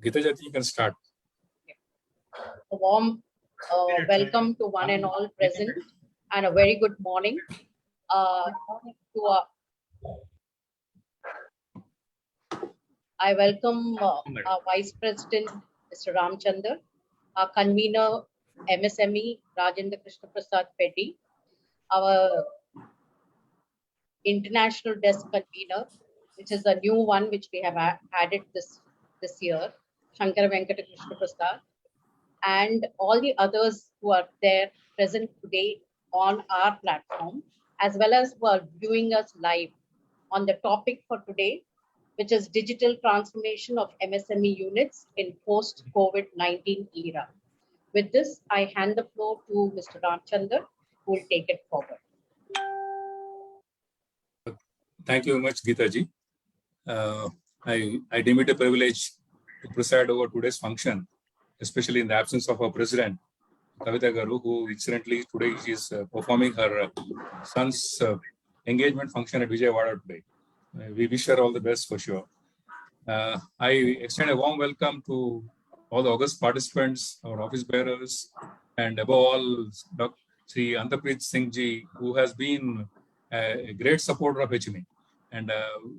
Geeta, you can start. A warm welcome to one and all present, and a very good morning to I welcome our Vice President, Mr. Ramchandar, our convener, MSME, Rajendra Krishna Prasad Petty, our international desk convener, which is a new one which we have added this year, Shankar Venkata Krishna Prasad, and all the others who are there present today on our platform, as well as who are viewing us live on the topic for today, which is digital transformation of MSME units in post-COVID-19 era. With this, I hand the floor to Mr. Ramchandar, who will take it forward. Thank you very much, Geeta ji. I deem it a privilege to preside over today's function, especially in the absence of our president, Kavita Garu, who incidentally today is performing her son's engagement function at Vijayawada today. We wish her all the best for sure. I extend a warm welcome to all the August participants, our office bearers, and above all, Dr. Sri Antapreet Singh ji, who has been a great supporter of HMA. And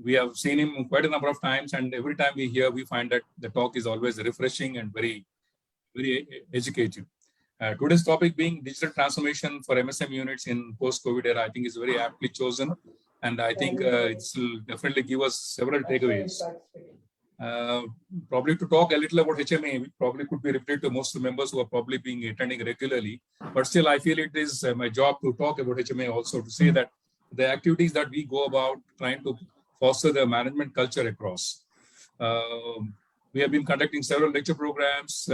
we have seen him quite a number of times, and every time we hear, we find that the talk is always refreshing and very, very educative. Today's topic being digital transformation for MSME units in post-COVID era, I think is very aptly chosen. And I think it will definitely give us several takeaways. Probably to talk a little about HMA, which probably could be repeated to most of the members who are probably attending regularly. But still, I feel it is my job to talk about HMA also, to say that the activities that we go about trying to foster the management culture across. We have been conducting several lecture programs,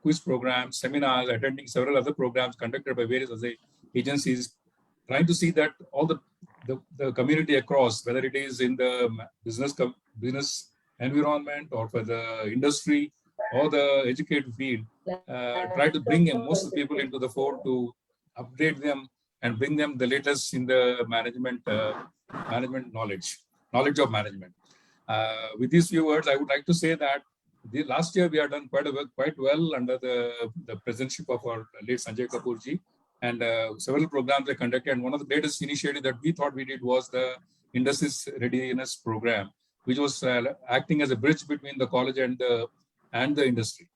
quiz programs, seminars, attending several other programs conducted by various other agencies, trying to see that all the community across, whether it is in the business environment or for the industry or the educated field, try to bring most of the people into the fore to update them and bring them the latest in the management knowledge of management. With these few words, I would like to say that last year we have done quite well under the presidency of our late Sanjay Kapoor ji, and several programs were conducted. And one of the latest initiatives that we thought we did was the Industries Readiness Program, which was acting as a bridge between the college and the industry.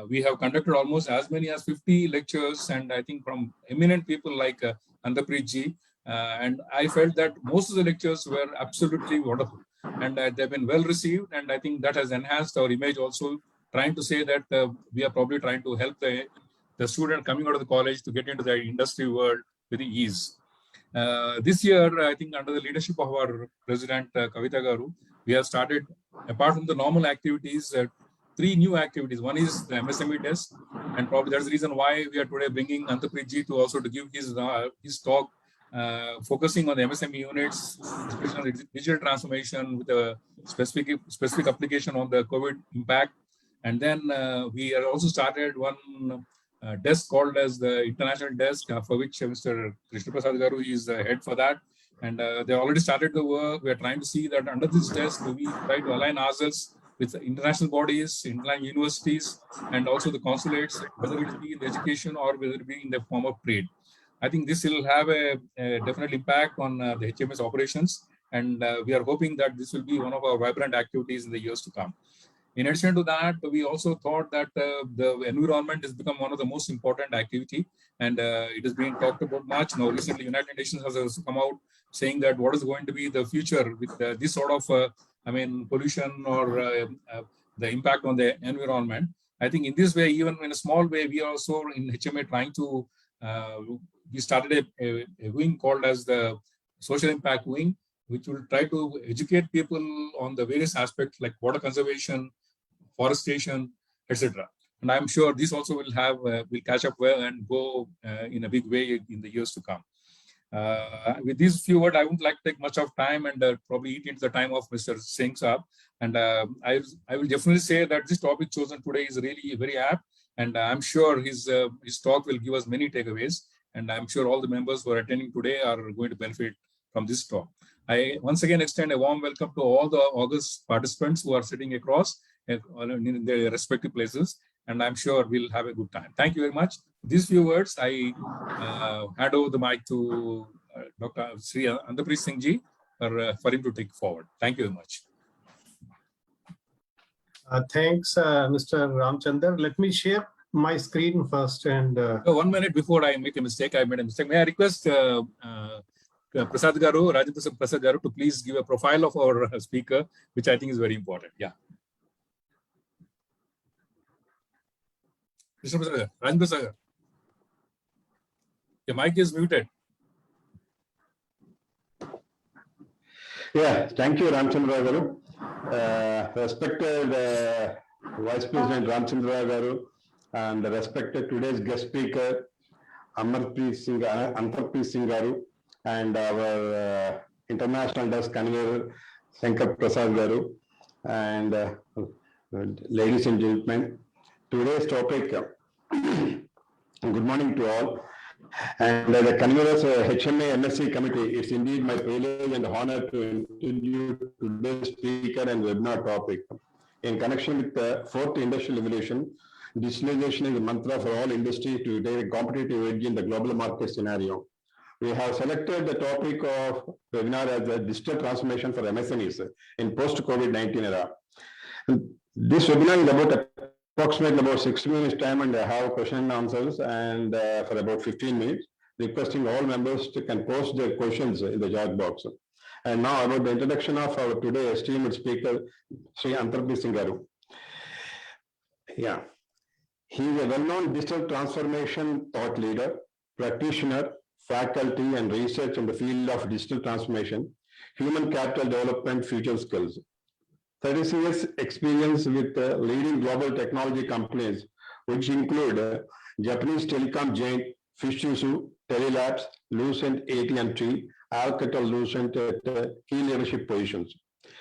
We have conducted almost as many as 50 lectures, and I think from eminent people like Antapreet ji, and I felt that most of the lectures were absolutely wonderful, and they've been well received, and I think that has enhanced our image also, trying to say that we are probably trying to help the student coming out of the college to get into the industry world with ease. This year, I think under the leadership of our president, Kavita Garu, we have started, apart from the normal activities, 3 new activities. One is the MSME desk, and probably that's the reason why we are today bringing Antapreet ji to also to give his talk, focusing on the MSME units, especially on the digital transformation with a specific application on the COVID impact. And then we have also started one desk called as the International Desk, for which Mr. Krishna Prasad Garu is the head for that. And they already started the work. We are trying to see that under this desk, we try to align ourselves with international bodies, international universities, and also the consulates, whether it be in education or whether it be in the form of trade. I think this will have a definite impact on the HMS operations, and we are hoping that this will be one of our vibrant activities in the years to come. In addition to that, we also thought that the environment has become one of the most important activity, and it is being talked about much. Now, recently, United Nations has also come out saying that what is going to be the future with this sort of, pollution or the impact on the environment. I think in this way, even in a small way, we are also in HMA trying to, we started a wing called as the Social Impact Wing, which will try to educate people on the various aspects like water conservation, forestation, etc. And I'm sure this also will catch up well and go in a big way in the years to come. With these few words, I wouldn't like to take much of time and probably eat into the time of Mr. Singh Saab. And I will definitely say that this topic chosen today is really very apt, and I'm sure his talk will give us many takeaways. And I'm sure all the members who are attending today are going to benefit from this talk. I once again extend a warm welcome to all the August participants who are sitting across, in their respective places, and I'm sure we'll have a good time. Thank you very much. These few words, I hand over the mic to Dr. Sri Andapreet Singh Ji for him to take forward. Thank you very much. Thanks, Mr. Ramchandar. Let me share my screen first. And 1 minute before I make a mistake, I made a mistake. May I request Prasad Garu, Rajendra Prasad Garu, to please give a profile of our speaker, which I think is very important. Yeah. Mr. Prasad, Rajendra Prasad, your mic is muted. Yeah, thank you, Ramchandra Garu. Respected Vice President Ramchandra Garu and respected today's guest speaker, Antarpreet Singh Garu, and our international desk convener, Shankar Prasad Garu, and ladies and gentlemen, today's topic, good morning to all. And the convener's HMA MSc committee, it's indeed my privilege and honor to introduce today's speaker and webinar topic. In connection with the fourth industrial revolution, digitalization is a mantra for all industry to take a competitive edge in the global market scenario. We have selected the topic of webinar as a digital transformation for MSMEs in post-COVID-19 era. This webinar is about approximately about 60 minutes time, and I have question and answers, and for about 15 minutes, requesting all members to can post their questions in the chat box. And now about the introduction of our today's esteemed speaker, Sri Antarpreet Singh Garu. Yeah, he is a well-known digital transformation thought leader, practitioner, faculty, and research in the field of digital transformation, human capital development, future skills. 30 years experience with leading global technology companies, which include Japanese telecom giant Fujitsu, Telelabs, Lucent, AT&T, Alcatel-Lucent at key leadership positions.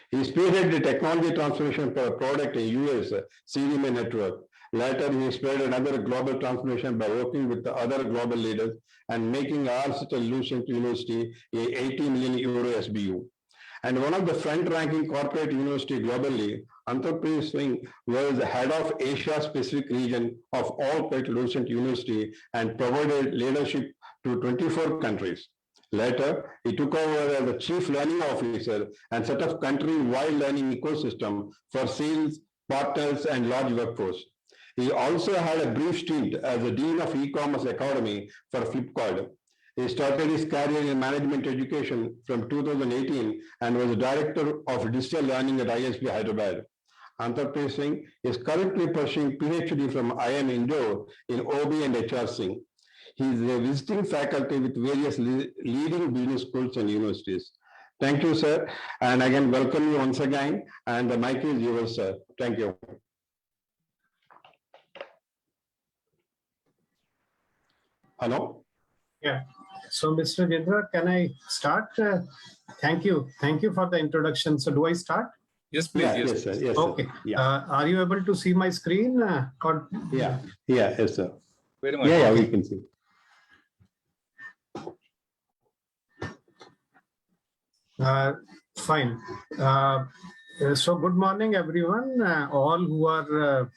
He spearheaded the technology transformation for a product in US CDMA network. Later, he spearheaded another global transformation by working with the other global leaders and making Alcatel-Lucent University a 80 million euro SBU. And one of the front-ranking corporate university globally, Antarpreet Singh was head of Asia-Pacific region of Alcatel-Lucent University and provided leadership to 24 countries. Later, he took over as the chief learning officer and set up country-wide learning ecosystem for sales, partners, and large workforce. He also had a brief stint as the dean of e-commerce academy for Flipkart. He started his career in management education from 2018 and was director of digital learning at ISB Hyderabad. Antarpreet Singh is currently pursuing PhD from IIM Indore in OB and HRC. He is a visiting faculty with various leading business schools and universities. Thank you, sir. And again, welcome you once again. And the mic is yours, sir. Thank you. Hello? yeah. So, Mr. Jindra, can I start? Thank you. Thank you for the introduction. So, do I start? Yes, please. Yeah, Yes, yes, sir. Yes, Okay. sir. Yeah. Are you able to see my screen? Or... Yeah. Yeah. Yes, sir. very much. Yeah. Yeah. We can see. Fine. So, good morning, everyone. All who are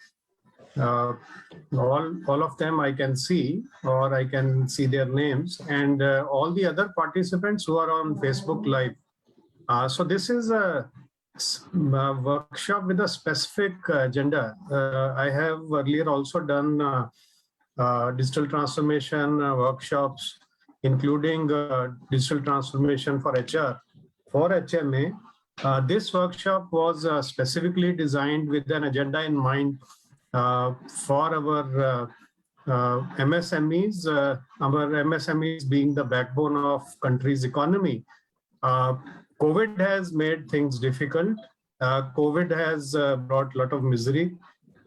all of them I can see, or I can see their names, and all the other participants who are on Facebook Live. So this is a workshop with a specific agenda. I have earlier also done digital transformation workshops, including digital transformation for HR, for HMA. This workshop was specifically designed with an agenda in mind for our MSMEs, being the backbone of country's economy. COVID has made things difficult. COVID has brought a lot of misery,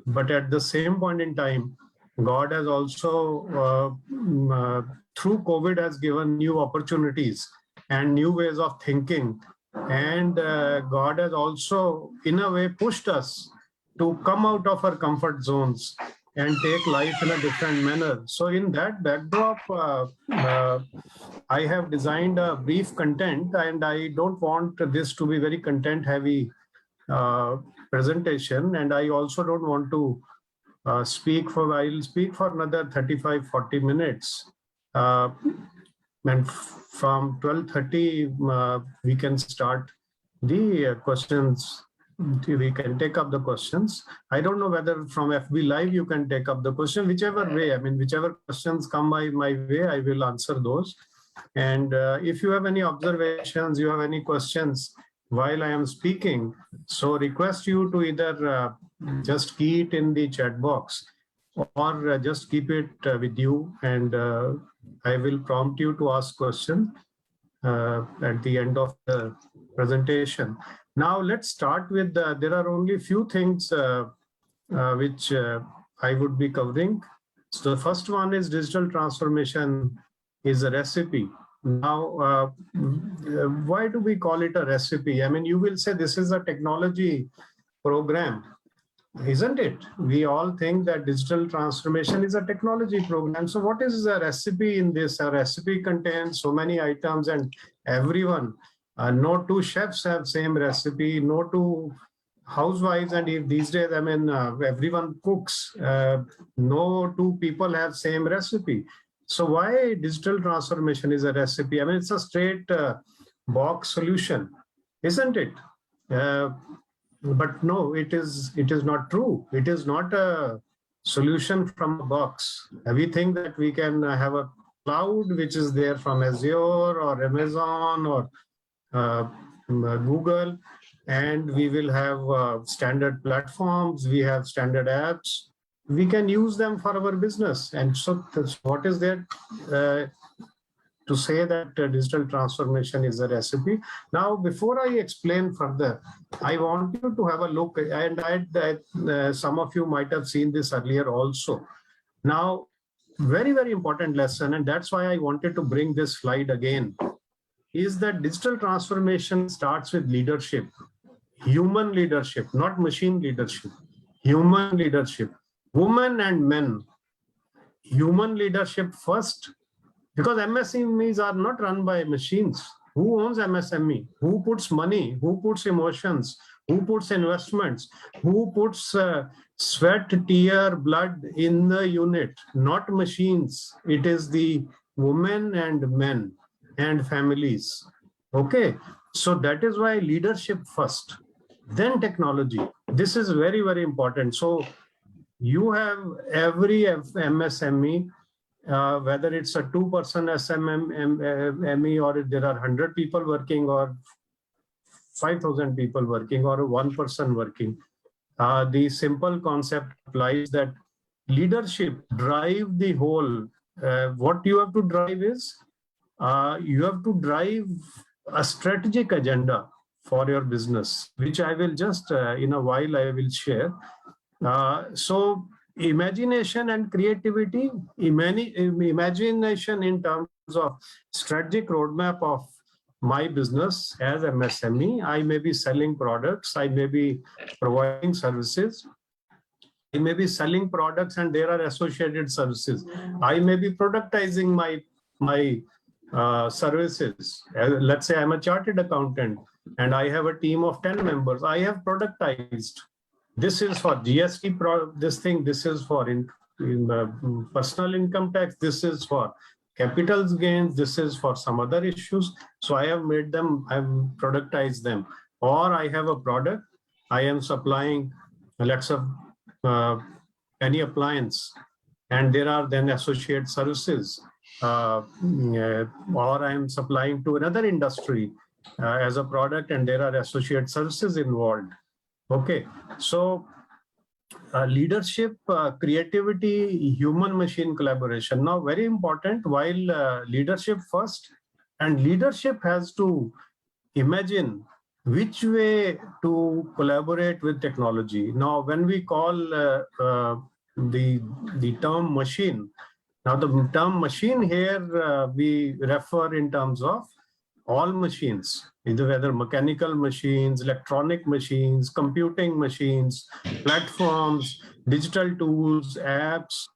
but at the same point in time, God has also, through COVID, has given new opportunities and new ways of thinking. And God has also, in a way, pushed us to come out of our comfort zones and take life in a different manner. So in that backdrop, I have designed a brief content, and I don't want this to be very content heavy presentation, and I also don't want to I'll speak for another 35-40 minutes. And from 12:30, we can start the questions. We can take up the questions. I don't know whether from FB Live you can take up the question, whichever way. I mean, whichever questions come my way, I will answer those. And if you have any observations, you have any questions while I am speaking, so request you to either just key it in the chat box or just keep it with you, and I will prompt you to ask questions at the end of the presentation. Now let's start with, there are only few things which I would be covering. So the first one is digital transformation is a recipe. Now, why do we call it a recipe? I mean, you will say this is a technology program, isn't it? We all think that digital transformation is a technology program. So what is the recipe in this? A recipe contains so many items, and everyone, no two chefs have same recipe, no two housewives, and if these days, I mean, everyone cooks, no two people have same recipe. So why digital transformation is a recipe? I mean, it's a straight box solution, isn't it? But no, it is not true. It is not a solution from a box. We think that we can have a cloud which is there from Azure or Amazon or Google, and we will have standard platforms, we have standard apps, we can use them for our business. And so what is there to say that digital transformation is a recipe? Now, before I explain further, I want you to have a look, and some of you might have seen this earlier also. Now, very, very important lesson, and that's why I wanted to bring this slide again, is that digital transformation starts with leadership, human leadership, not machine leadership, human leadership, women and men. Human leadership first, because MSMEs are not run by machines. Who owns MSME? Who puts money? Who puts emotions? Who puts investments? Who puts sweat, tear, blood in the unit? Not machines. It is the women and men and families. Okay, so that is why leadership first, then technology. This is very, very important. So you have every MSME, whether it's a 2-person SMME or there are 100 people working or 5,000 people working or 1 person working. The simple concept applies that leadership drive the whole. What you have to drive is, you have to drive a strategic agenda for your business, which I will just in a while I will share. So imagination and creativity, imagination in terms of strategic roadmap of my business as MSME. I may be selling products, I may be providing services, I may be selling products and there are associated services. I may be productizing my services. Let's say I'm a chartered accountant and I have a team of 10 members. I have productized. This is for GST, this is for personal income tax, this is for capital gains, this is for some other issues. So I have made them, I've productized them. Or I have a product, I am supplying, let's say, any appliance, and there are then associate services. Or I am supplying to another industry as a product, and there are associate services involved. Okay, so leadership, creativity, human-machine collaboration. Now, very important, while leadership first, and leadership has to imagine which way to collaborate with technology. Now, when we call the term machine, now the term machine here, we refer in terms of all machines, either whether mechanical machines, electronic machines, computing machines, platforms, digital tools, apps,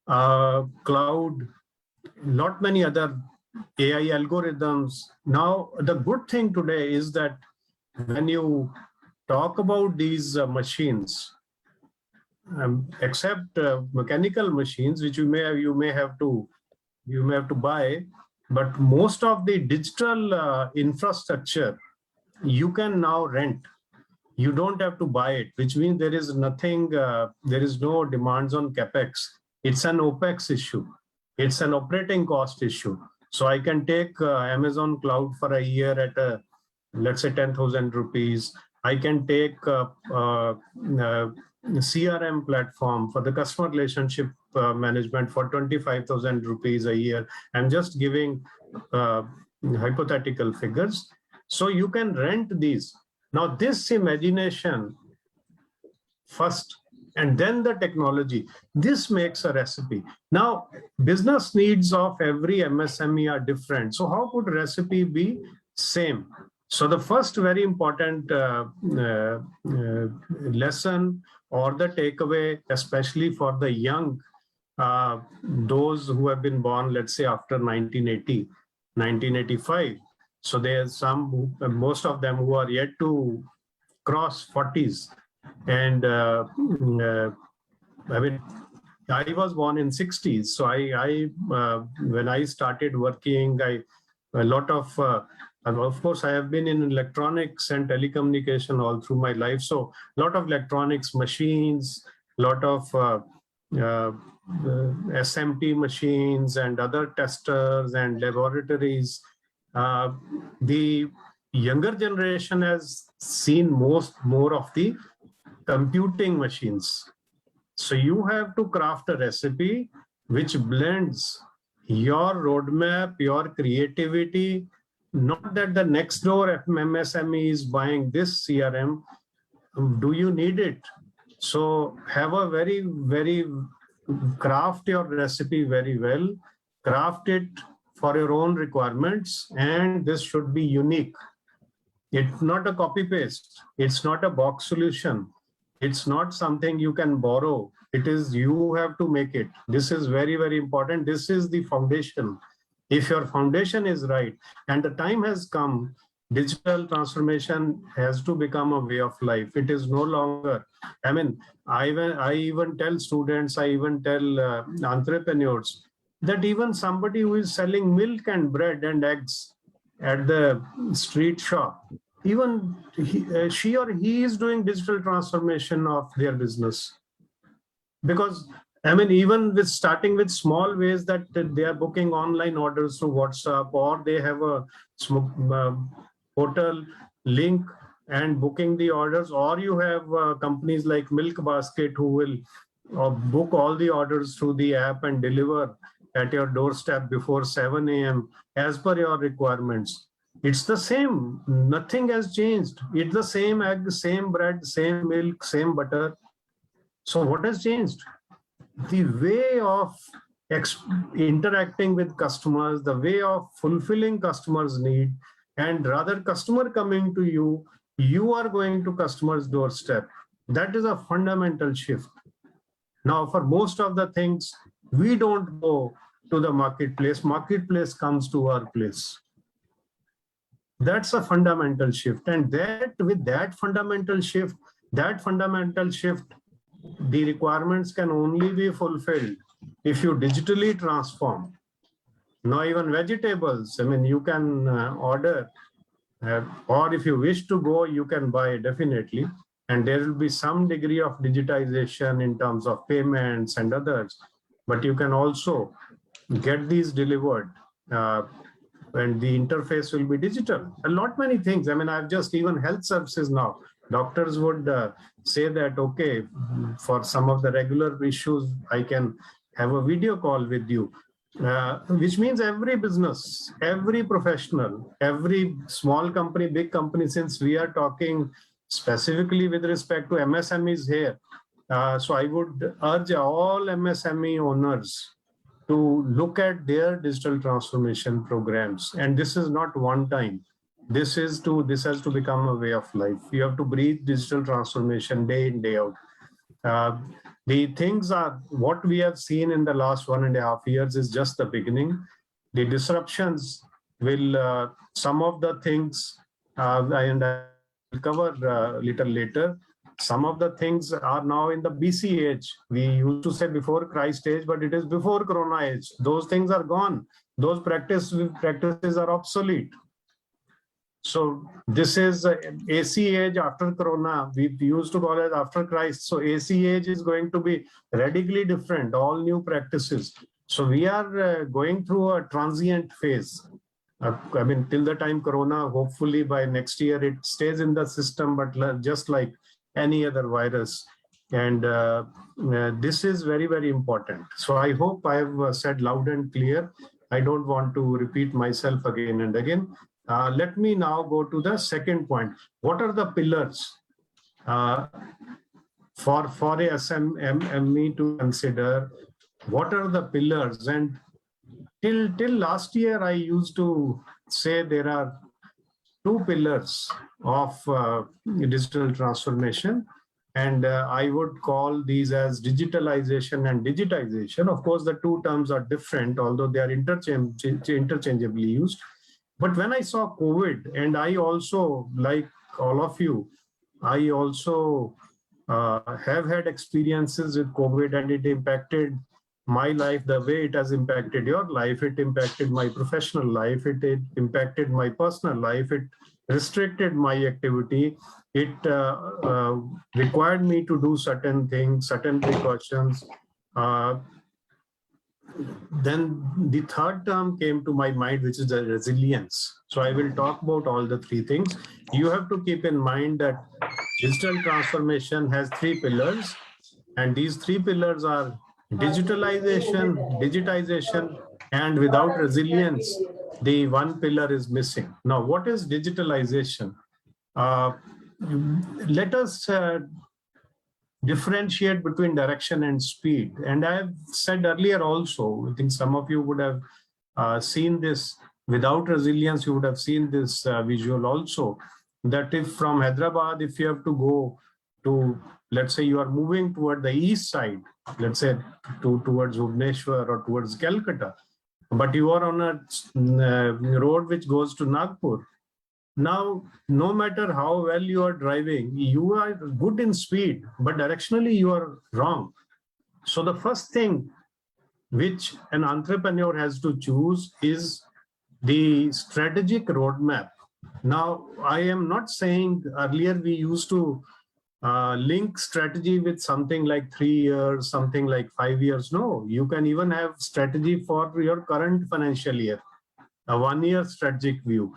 cloud, not many other AI algorithms. Now, the good thing today is that when you talk about these machines, except mechanical machines, which you may have to buy, but most of the digital infrastructure you can now rent. You don't have to buy it, which means there is nothing, there is no demands on capex. It's an opex issue. It's an operating cost issue. So I can take Amazon Cloud for a year at let's say 10,000 rupees. I can take CRM platform for the customer relationship management for 25,000 rupees a year. I'm just giving hypothetical figures. So you can rent these. Now this imagination first, and then the technology, this makes a recipe. Now, business needs of every MSME are different. So how could recipe be same? So the first very important lesson or the takeaway, especially for the young, those who have been born, let's say after 1980, 1985. So there's some, most of them who are yet to cross 40s. And I mean, I was born in 60s. So when I started working, a lot of course, I have been in electronics and telecommunication all through my life. So a lot of electronics machines, a lot of SMT machines and other testers and laboratories. The younger generation has seen more of the computing machines. So you have to craft a recipe which blends your roadmap, your creativity, not that the next door MSME is buying this CRM. Do you need it? So have a very craft your recipe very well, craft it for your own requirements, and this should be unique. It's not a copy paste. It's not a box solution. It's not something you can borrow. It is you have to make it. This is very important. This is the foundation. If your foundation is right, and the time has come, digital transformation has to become a way of life. It is no longer, I mean, I even tell students, I even tell entrepreneurs that even somebody who is selling milk and bread and eggs at the street shop, even she or he is doing digital transformation of their business. Because I mean, even with starting with small ways that they are booking online orders through WhatsApp, or they have a portal link and booking the orders, or you have companies like Milk Basket who will book all the orders through the app and deliver at your doorstep before 7 a.m. as per your requirements. It's the same. Nothing has changed. It's the same egg, same bread, same milk, same butter. So what has changed? The way of interacting with customers, the way of fulfilling customers' need, and rather customer coming to you, you are going to customer's doorstep. That is a fundamental shift. Now, for most of the things, we don't go to the marketplace. Marketplace comes to our place. That's a fundamental shift. And that with that fundamental shift, the requirements can only be fulfilled if you digitally transform. Now, even vegetables, I mean, you can order, or if you wish to go, you can buy definitely. And there will be some degree of digitization in terms of payments and others. But you can also get these delivered. And the interface will be digital. A lot many things. I mean, I've just even health services now. Doctors would say that, okay, for some of the regular issues, I can have a video call with you, which means every business, every professional, every small company, big company, since we are talking specifically with respect to MSMEs here. So I would urge all MSME owners to look at their digital transformation programs. And this is not one time. This has to become a way of life. You have to breathe digital transformation day in, day out. The things are what we have seen in the last 1.5 years is just the beginning. The disruptions will, some of the things, and cover a little later. Some of the things are now in the BC age. We used to say before Christ age, but it is before Corona age. Those things are gone. Those practices are obsolete. So this is AC age after Corona. We used to call it after Christ. So AC age is going to be radically different, all new practices. So we are going through a transient phase. I mean, till the time Corona, hopefully by next year, it stays in the system, but just like any other virus. And this is very, very important. So I hope I have said loud and clear. I don't want to repeat myself again and again. Let me now go to the second point. What are the pillars for a SME to consider? What are the pillars? And till last year, I used to say there are two pillars of digital transformation. And I would call these as digitalization and digitization. Of course, the two terms are different, although they are interchangeably used. But when I saw COVID, and I also, like all of you, I also have had experiences with COVID, and it impacted my life the way it has impacted your life. It impacted my professional life. It impacted my personal life. It restricted my activity. It required me to do certain things, certain precautions. Then the third term came to my mind, which is the resilience. So I will talk about all the three things. You have to keep in mind that digital transformation has three pillars, and these three pillars are digitalization, digitization, and without resilience, the one pillar is missing. Now, what is digitalization? Let us differentiate between direction and speed. And I have said earlier also, I think some of you would have seen this. Without resilience, you would have seen this visual also, that if from Hyderabad, if you have to go to, let's say you are moving toward the east side, let's say towards Bhubaneswar or towards Calcutta, but you are on a road which goes to Nagpur. Now, no matter how well you are driving, you are good in speed, but directionally you are wrong. So the first thing which an entrepreneur has to choose is the strategic roadmap. Now, I am not saying earlier we used to link strategy with something like 3 years, something like 5 years. No, you can even have strategy for your current financial year, a 1 year strategic view.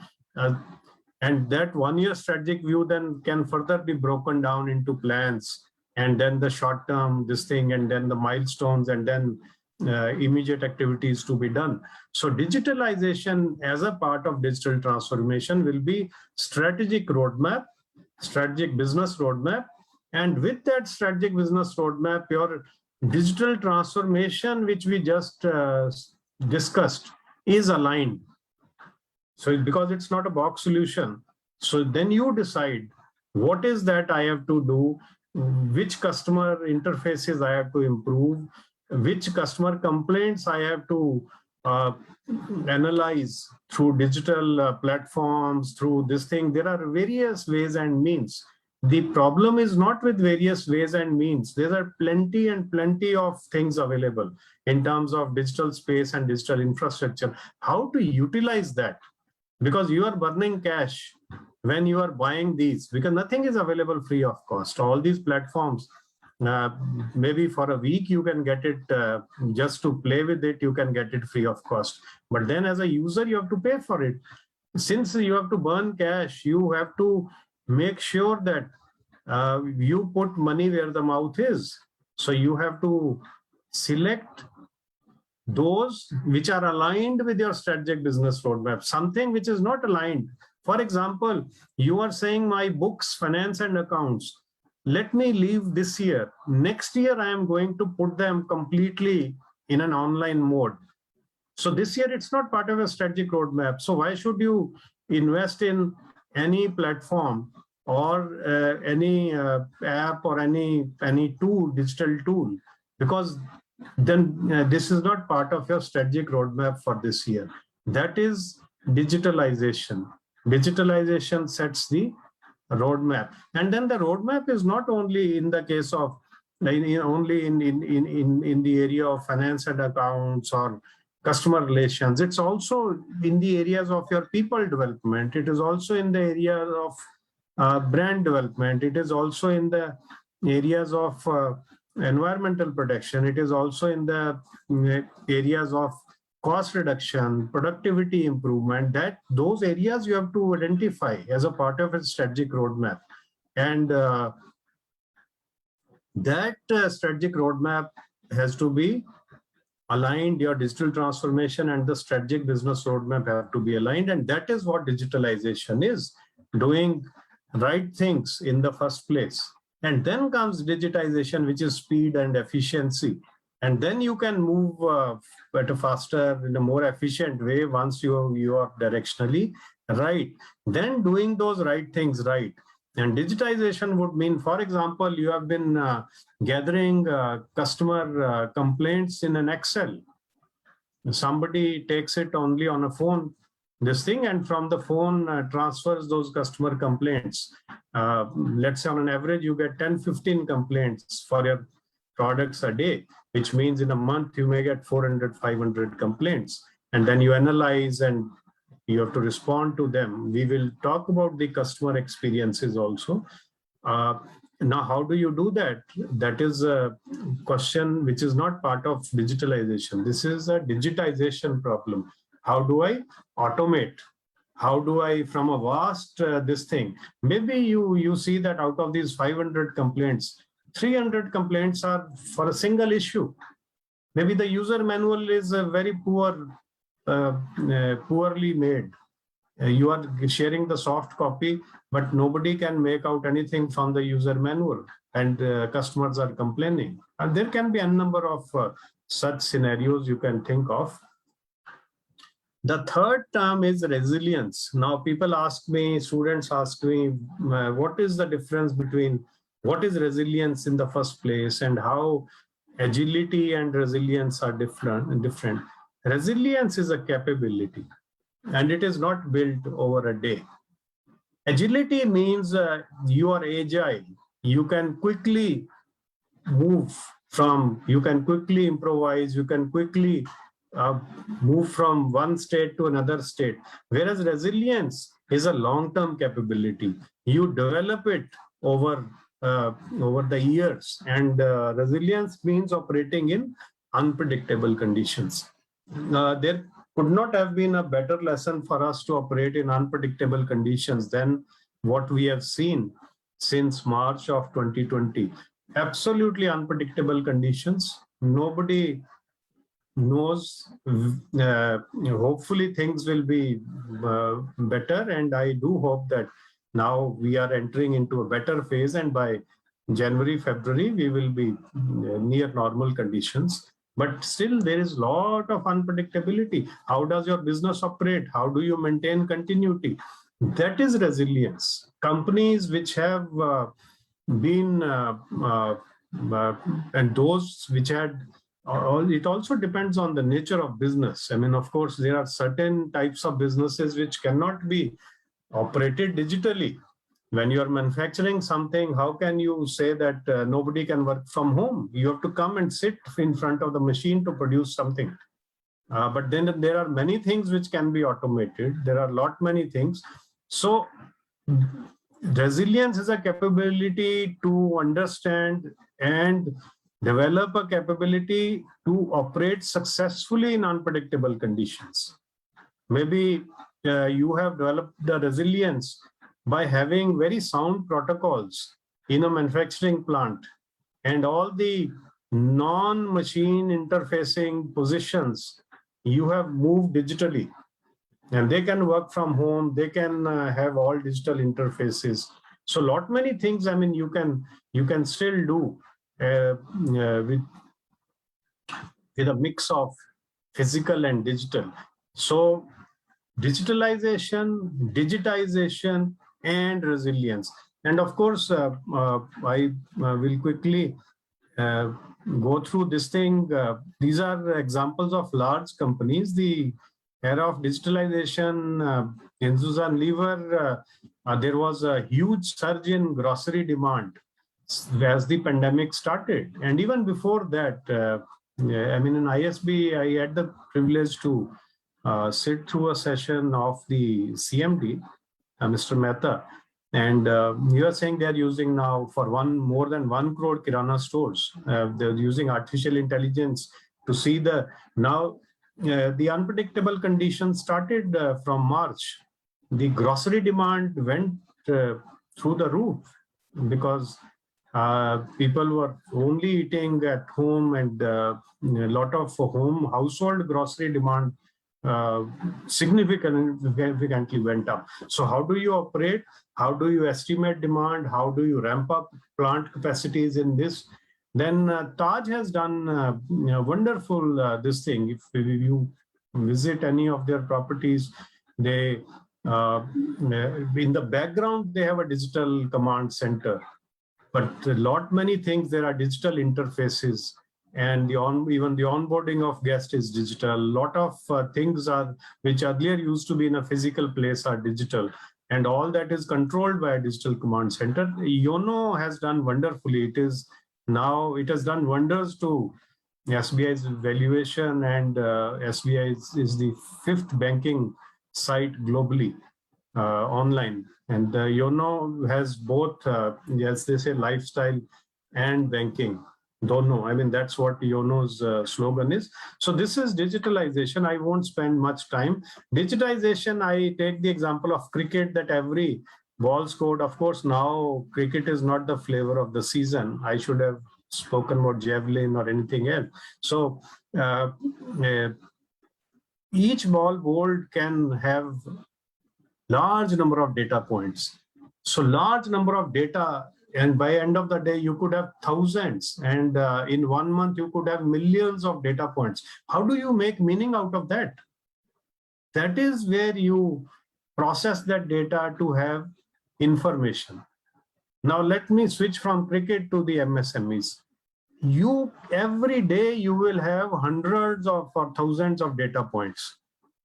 And that 1 year strategic view then can further be broken down into plans, and then the short term, this thing, and then the milestones, and then immediate activities to be done. So digitalization as a part of digital transformation will be strategic roadmap, strategic business roadmap. And with that strategic business roadmap, your digital transformation, which we just discussed, is aligned. So because it's not a box solution, so then you decide what is that I have to do, which customer interfaces I have to improve, which customer complaints I have to analyze through digital platforms, through this thing. There are various ways and means. The problem is not with various ways and means. There are plenty and plenty of things available in terms of digital space and digital infrastructure. How to utilize that? Because you are burning cash when you are buying these, because nothing is available free of cost. All these platforms, maybe for a week you can get it, just to play with it, you can get it free of cost. But then as a user, you have to pay for it. Since you have to burn cash, you have to make sure that you put money where the mouth is. So you have to select those which are aligned with your strategic business roadmap. Something which is not aligned. For example, you are saying my books, finance and accounts, let me leave this year. Next year, I am going to put them completely in an online mode. So this year, it's not part of a strategic roadmap. So why should you invest in any platform or any app or any tool, digital tool? Because then this is not part of your strategic roadmap for this year. That is digitalization. Digitalization sets the roadmap. And then the roadmap is not only in the case of only in the area of finance and accounts or customer relations. It's also in the areas of your people development. It is also in the area of brand development. It is also in the areas of environmental protection. It is also in the areas of cost reduction, productivity improvement. That those areas you have to identify as a part of a strategic roadmap. And that strategic roadmap has to be aligned. Your digital transformation and the strategic business roadmap have to be aligned. And that is what digitalization is, doing right things in the first place. And then comes digitization, which is speed and efficiency. And then you can move at a faster, in a more efficient way once you are directionally right. Then doing those right things right. And digitization would mean, for example, you have been gathering customer complaints in an Excel. Somebody takes it only on a phone, this thing, and from the phone transfers those customer complaints. Let's say on an average, you get 10, 15 complaints for your products a day, which means in a month, you may get 400, 500 complaints. And then you analyze and you have to respond to them. We will talk about the customer experiences also. Now, how do you do that? That is a question which is not part of digitalization. This is a digitization problem. How do I automate? How do I, from a vast this thing, maybe you see that out of these 500 complaints, 300 complaints are for a single issue. Maybe the user manual is very poorly made. You are sharing the soft copy, but nobody can make out anything from the user manual, and customers are complaining. And there can be a number of such scenarios you can think of. The third term is resilience. Now, people ask me, students ask me, what is the difference between what is resilience in the first place and how agility and resilience are different. Resilience is a capability, and it is not built over a day. Agility means you are agile. You can quickly move you can quickly improvise, you can quickly move from one state to another state. Whereas resilience is a long-term capability. You develop it over the years, and resilience means operating in unpredictable conditions. There could not have been a better lesson for us to operate in unpredictable conditions than what we have seen since March of 2020. Absolutely unpredictable conditions. Nobody knows. Hopefully things will be better, and I do hope that now we are entering into a better phase, and by January, February, we will be near normal conditions. But still, there is a lot of unpredictability. How does your business operate? How do you maintain continuity? That is resilience. Companies which have been, and those which had, it also depends on the nature of business. I mean, of course, there are certain types of businesses which cannot be operated digitally. When you are manufacturing something, how can you say that nobody can work from home? You have to come and sit in front of the machine to produce something. But then there are many things which can be automated. There are many things. So resilience is a capability to understand and develop a capability to operate successfully in unpredictable conditions. Maybe you have developed the resilience by having very sound protocols in a manufacturing plant, and all the non-machine interfacing positions you have moved digitally, and they can work from home. They can have all digital interfaces. So many things, I mean, you can still do with a mix of physical and digital. So digitization, and resilience. And of course, I will quickly go through this thing. These are examples of large companies. The era of digitalization, in Susan Lever, there was a huge surge in grocery demand as the pandemic started. And even before that, I mean, in ISB, I had the privilege to sit through a session of the CMD, Mr. Mehta. And you are saying they're using now for more than 1 crore Kirana stores. They're using artificial intelligence to see the unpredictable conditions started from March. The grocery demand went through the roof because people were only eating at home, and a lot of household grocery demand significantly went up. So how do you operate? How do you estimate demand? How do you ramp up plant capacities in this? Then Taj has done wonderful this thing. If you visit any of their properties, they in the background they have a digital command center, but many things there are digital interfaces, and even the onboarding of guests is digital. A lot of things are which earlier used to be in a physical place are digital, and all that is controlled by a digital command center. Yono has done wonderfully. It has done wonders to SBI's valuation, and SBI is the 5th banking site globally online. And Yono has both, as they say, lifestyle and banking. Don't know. I mean, that's what Yono's slogan is. So this is digitalization. I won't spend much time. Digitization, I take the example of cricket, that every ball scored. Of course, now cricket is not the flavor of the season. I should have spoken about javelin or anything else. So each ball bowled can have large number of data points. So large number of data, and by end of the day, you could have thousands, and in 1 month, you could have millions of data points. How do you make meaning out of that? That is where you process that data to have information. Now, let me switch from cricket to the MSMEs. Every day, you will have hundreds or thousands of data points.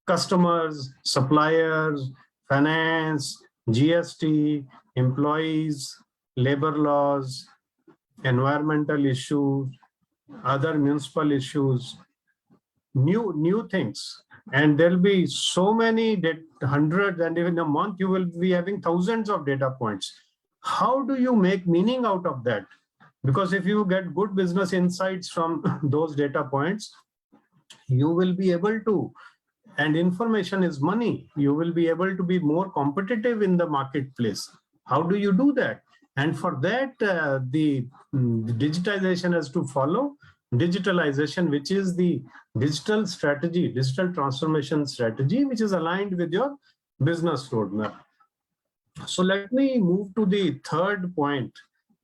Customers, suppliers, finance, GST, employees, labor laws, environmental issues, other municipal issues, new things. And there'll be so many hundreds, and even a month you will be having thousands of data points. How do you make meaning out of that? Because if you get good business insights from those data points, you will be able to, and information is money, you will be able to be more competitive in the marketplace. How do you do that? And for that, the digitization has to follow. Digitalization, which is the digital strategy, digital transformation strategy, which is aligned with your business roadmap. So let me move to the third point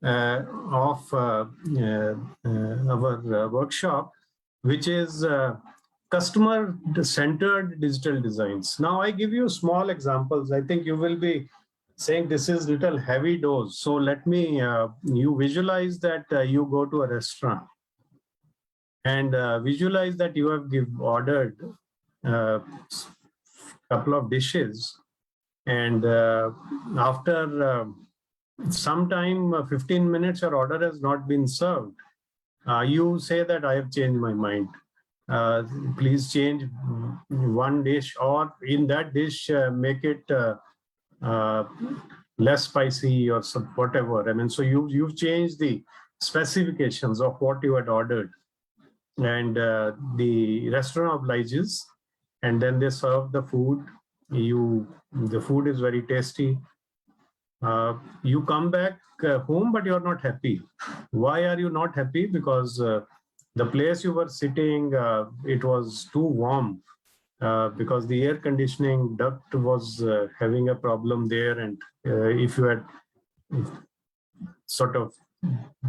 of our workshop, which is customer-centered digital designs. Now, I give you small examples. I think you will be saying this is little heavy dose. So let me, you visualize that you go to a restaurant, and visualize that you have ordered a couple of dishes, and after some time, 15 minutes, your order has not been served. You say that I have changed my mind. Please change one dish, or in that dish, make it less spicy or whatever. I mean, so you've changed the specifications of what you had ordered, and the restaurant obliges, and then they serve the food. The food is very tasty. You come back home, but you're not happy. Why are you not happy? Because the place you were sitting, it was too warm, because the air conditioning duct was having a problem there. And if you had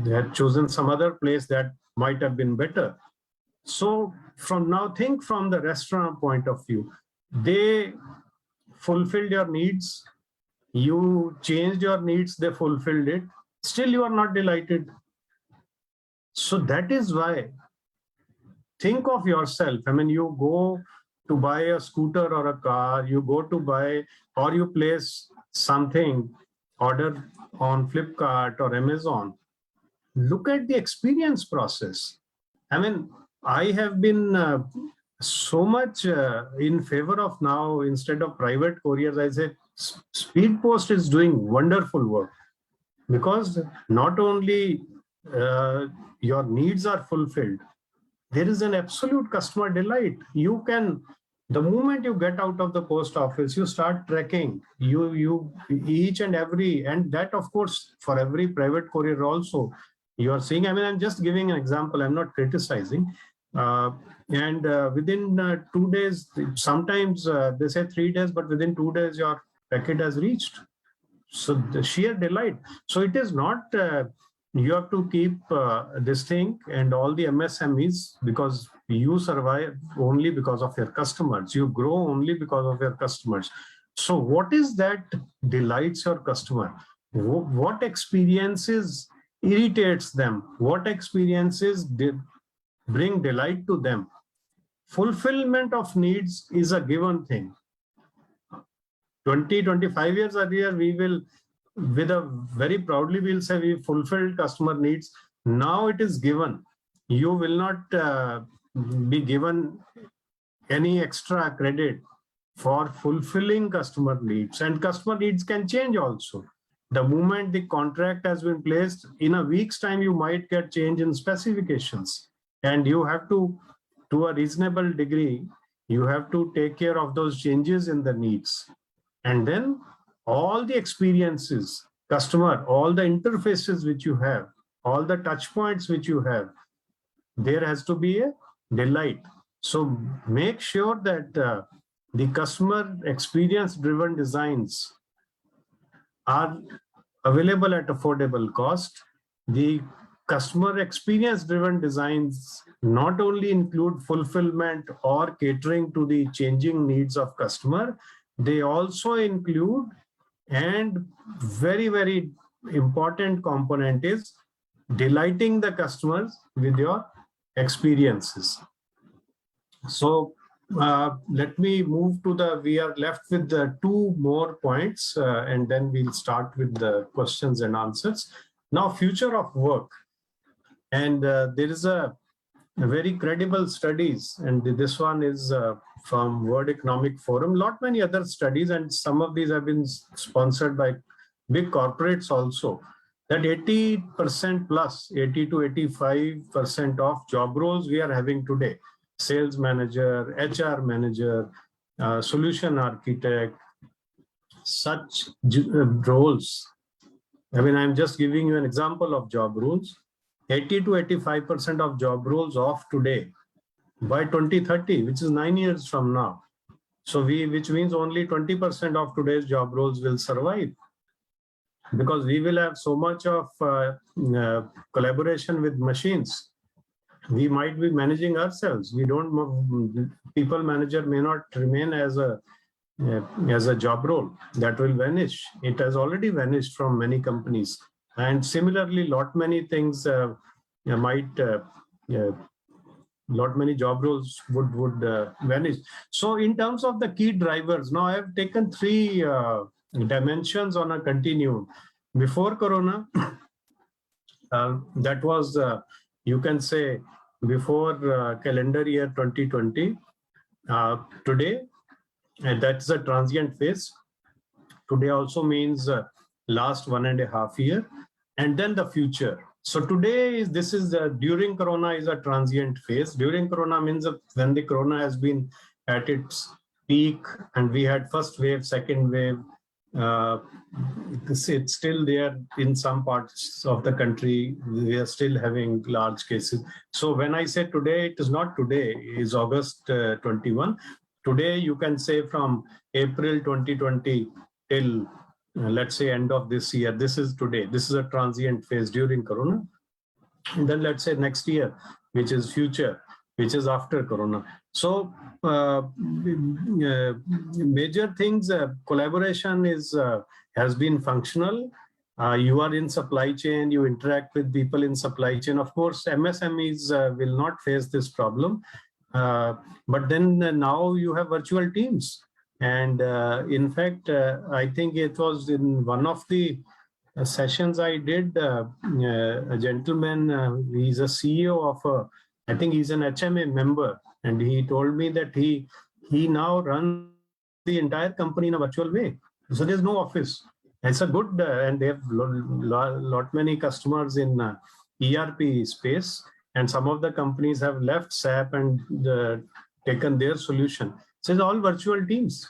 had chosen some other place, that might have been better. So think from the restaurant point of view. They fulfilled your needs. You changed your needs, they fulfilled it. Still, you are not delighted. So that is why, think of yourself. I mean, you go to buy a scooter or a car, you go to buy, or you place something, order on Flipkart or Amazon, look at the experience process. I mean, I have been so much in favor of now, instead of private couriers, I say Speed Post is doing wonderful work, because not only your needs are fulfilled, there is an absolute customer delight. You can, the moment you get out of the post office, you start tracking you each and every, and that of course for every private courier also you are seeing. I mean, I'm just giving an example, I'm not criticizing. And within 2 days, sometimes they say 3 days, but within 2 days your packet has reached. So the sheer delight. So it is not you have to keep this thing and all the MSMEs, because you survive only because of your customers, you grow only because of your customers. So what is that delights your customer? What experiences irritates them? What experiences bring delight to them? Fulfillment of needs is a given thing. 20-25 years earlier, we will, with a very proudly, we'll say we fulfilled customer needs. Now it is given. You will not be given any extra credit for fulfilling customer needs, and customer needs can change also. The moment the contract has been placed, in a week's time, you might get change in specifications, and you have to a reasonable degree, you have to take care of those changes in the needs. And then all the experiences, customer, all the interfaces which you have, all the touch points which you have, there has to be a delight. So make sure that the customer experience driven designs are available at affordable cost. The customer experience driven designs not only include fulfillment or catering to the changing needs of customer, they also include, and very, very important component is delighting the customers with your experiences. So let me move to we are left with the 2 more points, and then we'll start with the questions and answers. Now, future of work. And there is a very credible studies, and this one is from World Economic Forum, lot many other studies, and some of these have been sponsored by big corporates also, that 80% plus, 80 to 85% of job roles we are having today, sales manager, HR manager, solution architect, such roles. I mean, I'm just giving you an example of job roles. 80 to 85% of job roles of today by 2030, which is 9 years from now. So which means only 20% of today's job roles will survive, because we will have so much of collaboration with machines. We might be managing ourselves. We don't, people manager may not remain as a job role. That will vanish. It has already vanished from many companies. And similarly, lot many things lot many job roles would vanish. So in terms of the key drivers, now I have taken 3 dimensions on a continuum. Before Corona, that was, you can say, before calendar year 2020. Today, and that's a transient phase. Today also means last 1.5 years, and then the future. So today this is during Corona is a transient phase. During Corona means when the Corona has been at its peak, and we had first wave, second wave. It's still there in some parts of the country. We are still having large cases. So when I say today, it is not today. It is August 21. Today, you can say from April 2020 till let's say end of this year. This is today. This is a transient phase during Corona. And then let's say next year, which is future, which is after Corona. So major things, collaboration has been functional. You are in supply chain, you interact with people in supply chain. Of course, MSMEs will not face this problem. But then now you have virtual teams. And in fact, I think it was in one of the sessions I did, a gentleman, he's a CEO of I think he's an HMA member, and he told me that he now runs the entire company in a virtual way. So there's no office. It's a good, and they have lot many customers in ERP space, and some of the companies have left SAP and taken their solution. So it's all virtual teams.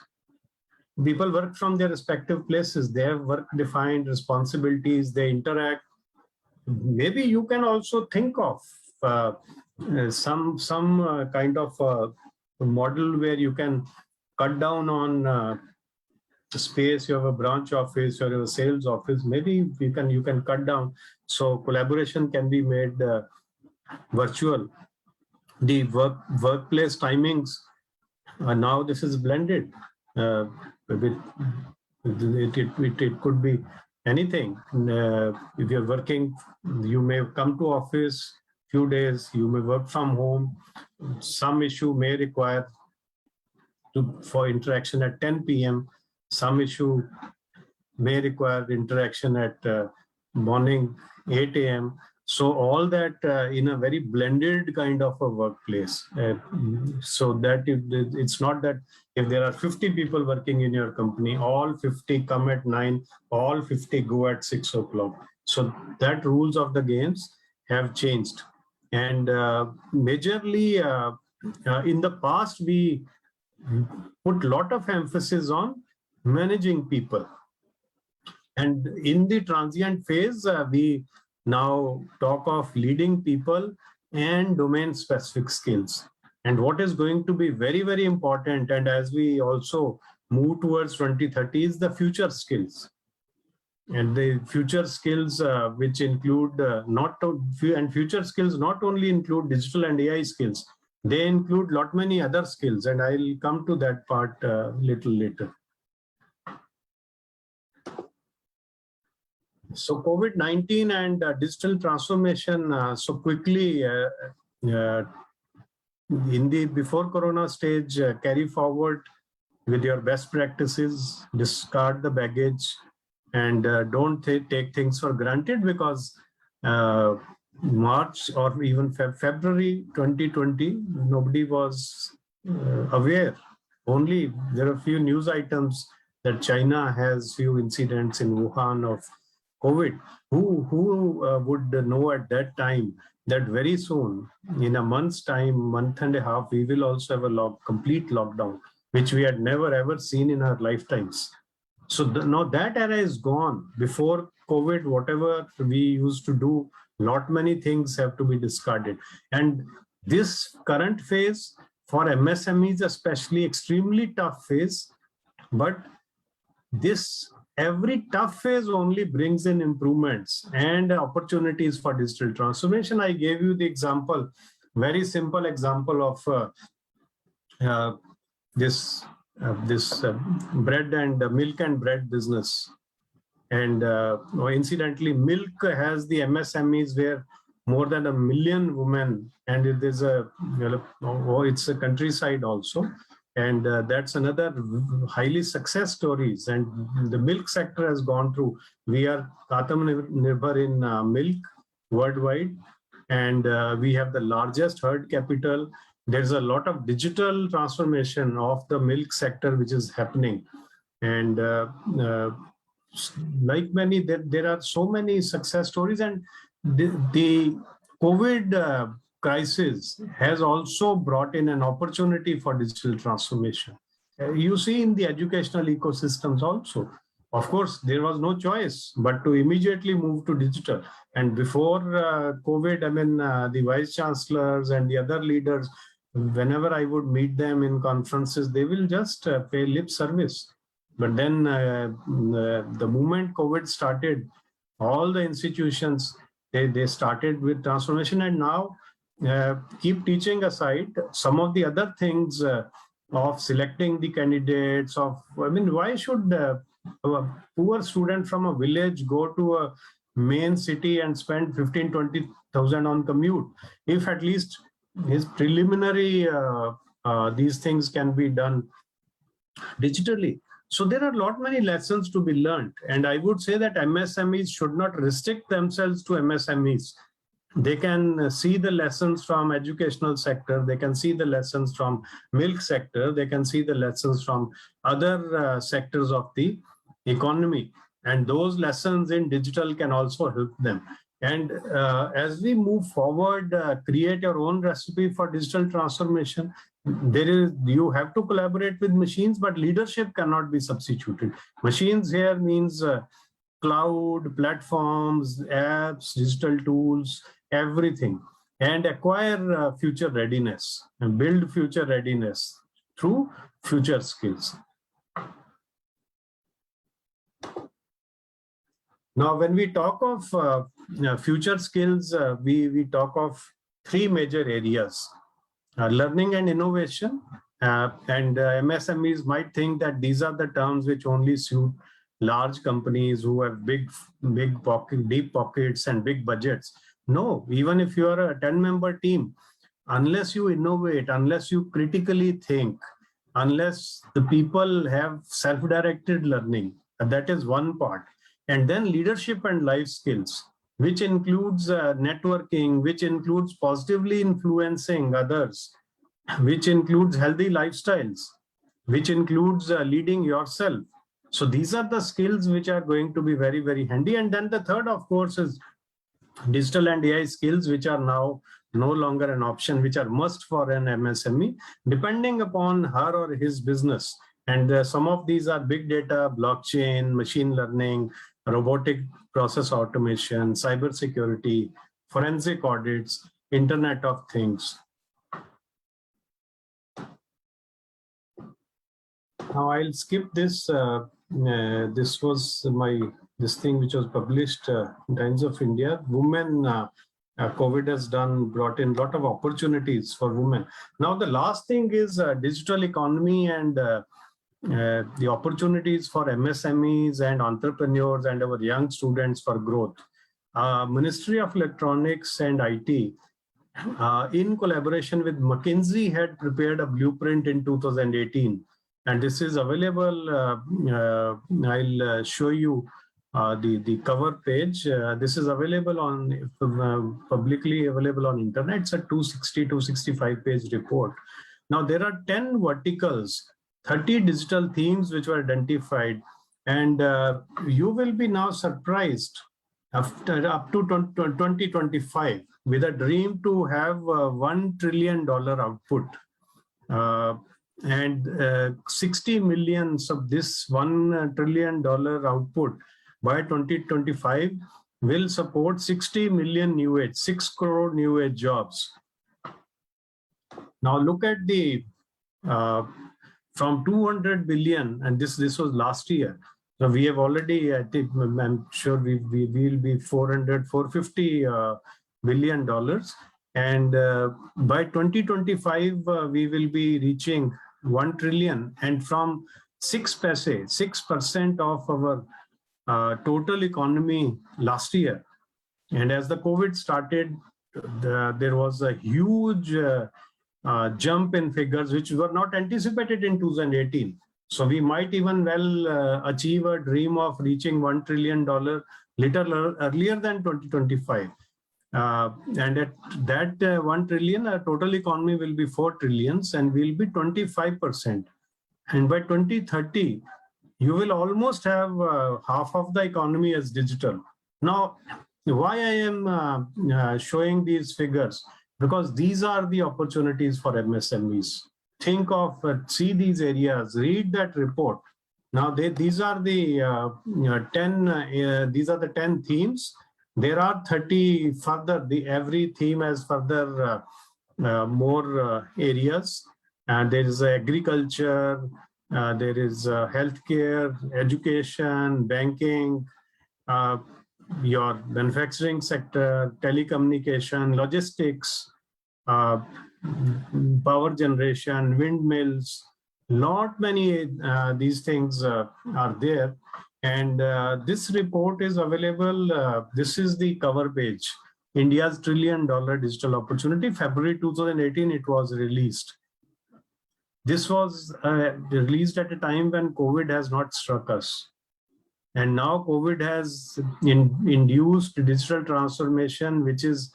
People work from their respective places. They have work-defined responsibilities. They interact. Maybe you can also think of some kind of model where you can cut down on space. You have a branch office or a sales office. Maybe you can cut down, so collaboration can be made virtual. The workplace timings, now this is blended. It could be anything. If you're working, you may come to office few days, you may work from home. Some issue may require for interaction at 10 p.m. Some issue may require interaction at morning 8 a.m. So all that in a very blended kind of a workplace. So that it's not that if there are 50 people working in your company, all 50 come at 9, all 50 go at 6 o'clock. So that rules of the games have changed. And majorly in the past, we put a lot of emphasis on managing people. And in the transient phase, we now talk of leading people and domain-specific skills. And what is going to be very, very important, and as we also move towards 2030, is the future skills. And the future skills, which include future skills not only include digital and AI skills, they include lot many other skills, and I'll come to that part little later. So COVID-19 and digital transformation, so quickly in the before Corona stage, carry forward with your best practices, discard the baggage, and don't take things for granted, because March or even February 2020, nobody was aware. Only there are a few news items that China has few incidents in Wuhan of COVID. Who would know at that time that very soon, in a month's time, month and a half, we will also have a complete lockdown, which we had never ever seen in our lifetimes. So now that era is gone. Before COVID, whatever we used to do, not many things have to be discarded. And this current phase for MSMEs, especially, extremely tough phase, but this every tough phase only brings in improvements and opportunities for digital transformation. I gave you the example, very simple example of this bread and milk and bread business. And incidentally, milk has the MSMEs where more than 1 million women, and it is it's a countryside also. And that's another highly success stories. And the milk sector has gone through. We are Atmanirbhar in milk worldwide, and we have the largest herd capital. There's a lot of digital transformation of the milk sector which is happening. And like many, there are so many success stories. And the COVID crisis has also brought in an opportunity for digital transformation. You see in the educational ecosystems also. Of course, there was no choice but to immediately move to digital. And before COVID, I mean, the vice chancellors and the other leaders, whenever I would meet them in conferences, they will just pay lip service. But then the moment COVID started, all the institutions, they started with transformation. And now, keep teaching aside, some of the other things of selecting the candidates why should a poor student from a village go to a main city and spend 15,000-20,000 on commute? If at least his preliminary these things can be done digitally. So there are a lot many lessons to be learned. And I would say that MSMEs should not restrict themselves to MSMEs. They can see the lessons from educational sector. They can see the lessons from milk sector. They can see the lessons from other sectors of the economy. And those lessons in digital can also help them. And as we move forward, create your own recipe for digital transformation. You have to collaborate with machines, but leadership cannot be substituted. Machines here means cloud, platforms, apps, digital tools, everything, and acquire future readiness and build future readiness through future skills. Now, when we talk of future skills, we talk of three major areas: learning and innovation. And MSMEs might think that these are the terms which only suit large companies who have deep pockets and big budgets. No, even if you are a 10-member team, unless you innovate, unless you critically think, unless the people have self-directed learning, that is one part. And then leadership and life skills, which includes networking, which includes positively influencing others, which includes healthy lifestyles, which includes leading yourself. So these are the skills which are going to be very, very handy. And then the third, of course, is digital and AI skills, which are now no longer an option, which are must for an MSME, depending upon her or his business. And some of these are big data, blockchain, machine learning, robotic process automation, cybersecurity, forensic audits, Internet of Things. Now I'll skip this. This was this thing which was published in Times of India. Women, COVID has brought in a lot of opportunities for women. Now the last thing is digital economy and the opportunities for MSMEs and entrepreneurs and our young students for growth. Ministry of Electronics and IT, in collaboration with McKinsey, had prepared a blueprint in 2018. And this is available. I'll show you the cover page. This is available on publicly available on internet. It's a 265 page report. Now there are 10 verticals, 30 digital themes which were identified, and you will be now surprised up to 2025 with a dream to have $1 trillion output. And 60 million of this $1 trillion output by 2025 will support 60 million new age, 6 crore new age jobs. Now look at the from 200 billion, and this was last year. So we have already, I think, I'm sure we will be 450 billion dollars. And by 2025, we will be reaching 1 trillion. And from 6% of our total economy last year. And as the COVID started, there was a huge jump in figures which were not anticipated in 2018. So we might even well achieve a dream of reaching $1 trillion little earlier than 2025. And at that 1 trillion, our total economy will be 4 trillions and will be 25%. And by 2030, you will almost have half of the economy as digital. Now, why I am showing these figures? Because these are the opportunities for MSMEs. Think of, see these areas, read that report. Now, these are the 10 themes. There are 30 further, every theme has further more areas. And there is agriculture, there is healthcare, education, banking, your manufacturing sector, telecommunication, logistics, power generation, windmills, lot many these things are there. And this report is available. This is the cover page. India's $1 trillion digital opportunity. February 2018, it was released. This was released at a time when COVID has not struck us. And now COVID has induced digital transformation, which is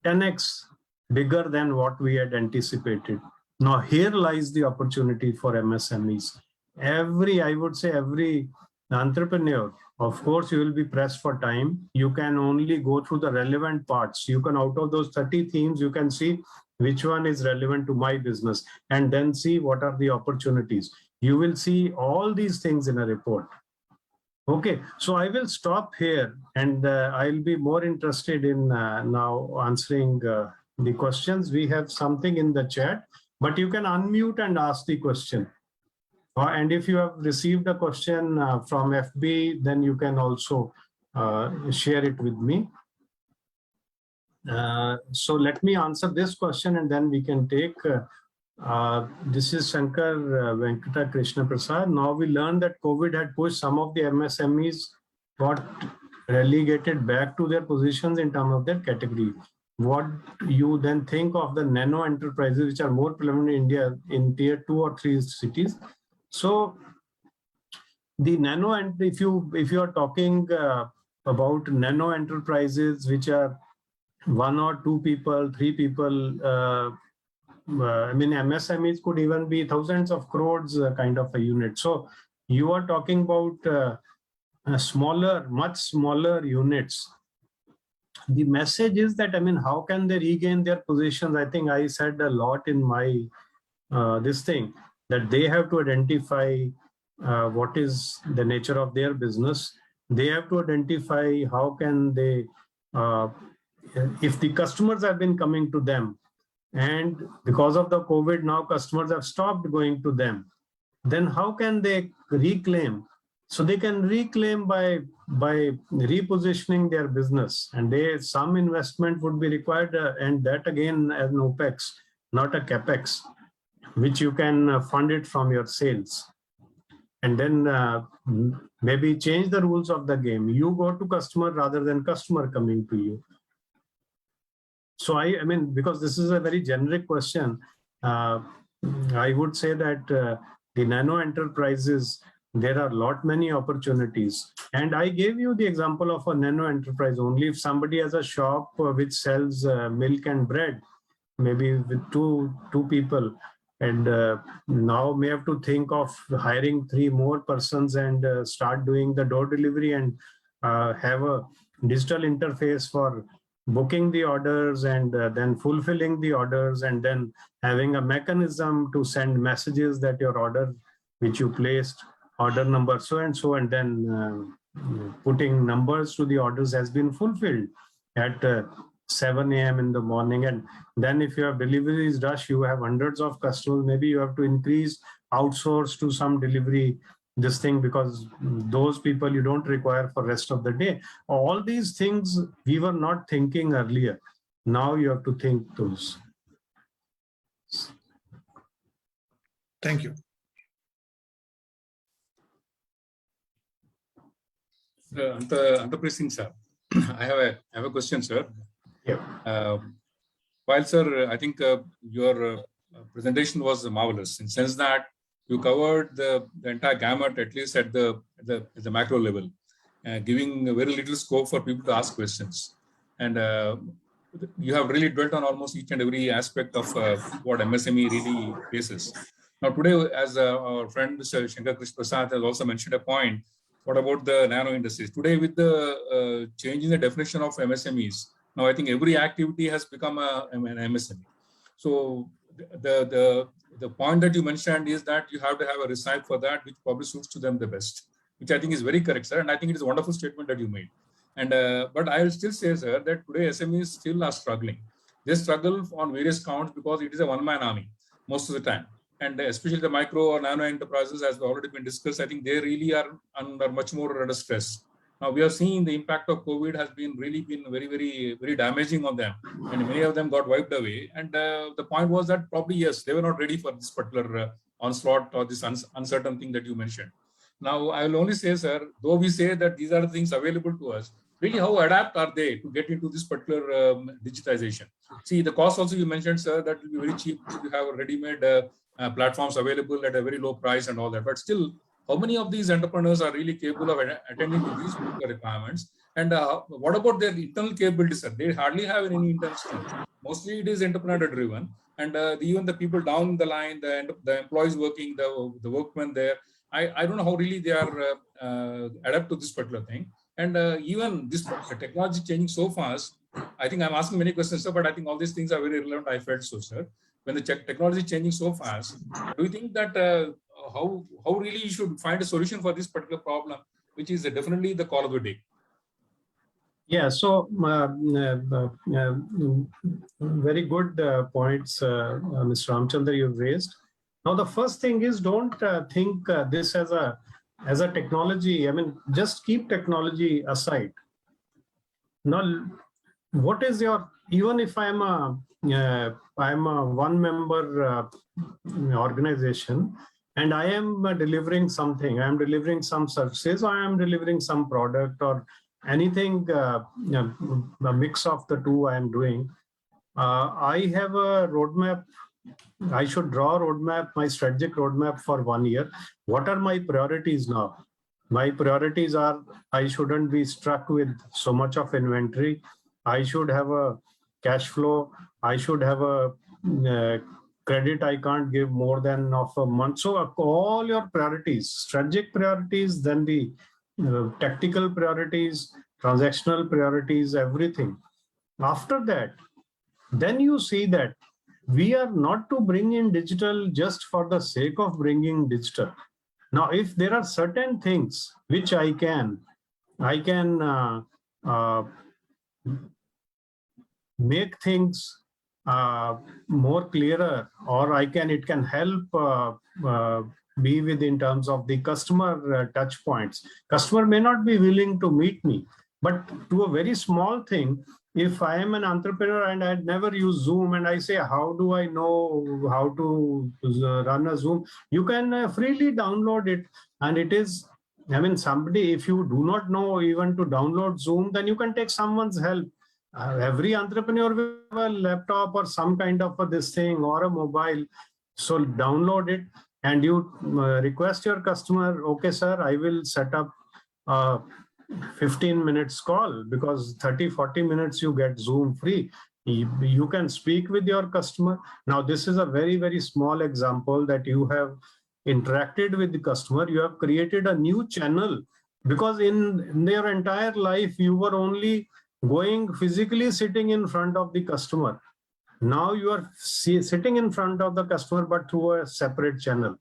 10x bigger than what we had anticipated. Now here lies the opportunity for MSMEs. I would say every entrepreneur, of course, you will be pressed for time. You can only go through the relevant parts. You can, out of those 30 themes, you can see which one is relevant to my business and then see what are the opportunities. You will see all these things in a report. Okay, so I will stop here and I'll be more interested in now answering the questions. We have something in the chat, but you can unmute and ask the question. And if you have received a question from FB, then you can also share it with me. So let me answer this question and then we can take, this is Shankar Venkata Krishna Prasad. Now we learned that COVID had pushed some of the MSMEs got relegated back to their positions in terms of their category. What you then think of the nano enterprises, which are more prevalent in India in tier 2 or 3 cities. So the nano, and if you are talking about nano enterprises, which are 1 or 2 people, 3 people, I mean, MSMEs could even be thousands of crores kind of a unit. So you are talking about smaller, much smaller units. The message is that, I mean, how can they regain their positions? I think I said a lot in my this thing, that they have to identify what is the nature of their business. They have to identify how can they, if the customers have been coming to them, and because of the COVID now customers have stopped going to them, then how can they reclaim? So they can reclaim by repositioning their business, and some investment would be required, and that again as an OPEX, not a CAPEX, which you can fund it from your sales. And then maybe change the rules of the game. You go to customer rather than customer coming to you. So I mean, because this is a very generic question, I would say that the nano enterprises, there are many opportunities. And I gave you the example of a nano enterprise. Only if somebody has a shop which sells milk and bread, maybe with two people, and now may have to think of hiring 3 more persons and start doing the door delivery and have a digital interface for booking the orders and then fulfilling the orders, and then having a mechanism to send messages that your order which you placed, order number so and so, and then putting numbers to the orders has been fulfilled at 7 a.m. in the morning. And then if you have deliveries rush, you have hundreds of customers, maybe you have to increase, outsource to some delivery this thing, because those people you don't require for rest of the day. All these things we were not thinking earlier. Now you have to think those. Thank you. Antapreet Singh, sir. I have a question, sir. Yeah. While, sir, I think your presentation was marvelous in the sense that you covered the entire gamut, at least at the macro level, giving very little scope for people to ask questions. And you have really dwelt on almost each and every aspect of what MSME really faces. Now, today, as our friend Mr. Shankar Krishna Prasad has also mentioned a point, what about the nano industries? Today, with the change in the definition of MSMEs, now I think every activity has become an MSME. So the point that you mentioned is that you have to have a recipe for that, which probably suits to them the best, which I think is very correct, sir. And I think it is a wonderful statement that you made. And but I will still say, sir, that today SMEs still are struggling. They struggle on various counts because it is a one-man army most of the time. And especially the micro or nano enterprises, as already been discussed, I think they really are under much more under stress. Now we are seeing the impact of COVID has been very, very damaging on them, and many of them got wiped away. And the point was that probably yes, they were not ready for this particular onslaught or this uncertain thing that you mentioned. Now I will only say, sir, though we say that these are the things available to us, really how adapt are they to get into this particular digitization? See, the cost also you mentioned, sir, that will be very cheap if you have ready-made platforms available at a very low price and all that. But still, how many of these entrepreneurs are really capable of attending to these particular requirements? And what about their internal capabilities, sir? They hardly have any internal strength. Mostly it is entrepreneur-driven. And even the people down the line, the employees working, the workmen there, I don't know how really they are adapt to this particular thing. And even this technology changing so fast, I think I'm asking many questions, sir, but I think all these things are very relevant. I felt so, sir. When the technology is changing so fast, do you think that how really you should find a solution for this particular problem, which is definitely the call of the day? Yeah, so very good points, Mr. Ramchandra, you've raised. Now, the first thing is don't think this as a technology. I mean, just keep technology aside. Now, what is your, even if I'm a one-member organization, and I am delivering something, I am delivering some services, or I am delivering some product or anything, a mix of the two I am doing. I have a roadmap. I should draw a roadmap, my strategic roadmap for 1 year. What are my priorities now? My priorities are, I shouldn't be stuck with so much of inventory. I should have a cash flow. I should have a credit I can't give more than of a month. So all your priorities, strategic priorities, then the tactical priorities, transactional priorities, everything. After that, then you see that we are not to bring in digital just for the sake of bringing digital. Now, if there are certain things which I can make things more clearer, or it can help be with in terms of the customer touch points. Customer may not be willing to meet me, but to a very small thing, if I am an entrepreneur and I'd never use Zoom and I say, how do I know how to run a Zoom? You can freely download it, and it is, I mean, somebody, if you do not know even to download Zoom, then you can take someone's help. Every entrepreneur will have a laptop or some kind of this thing or a mobile. So download it and you request your customer, okay, sir, I will set up 15 minutes call, because 30-40 minutes you get Zoom free. You can speak with your customer. Now, this is a very, very small example that you have interacted with the customer. You have created a new channel, because in their entire life, you were only going physically sitting in front of the customer. Now you are sitting in front of the customer, but through a separate channel.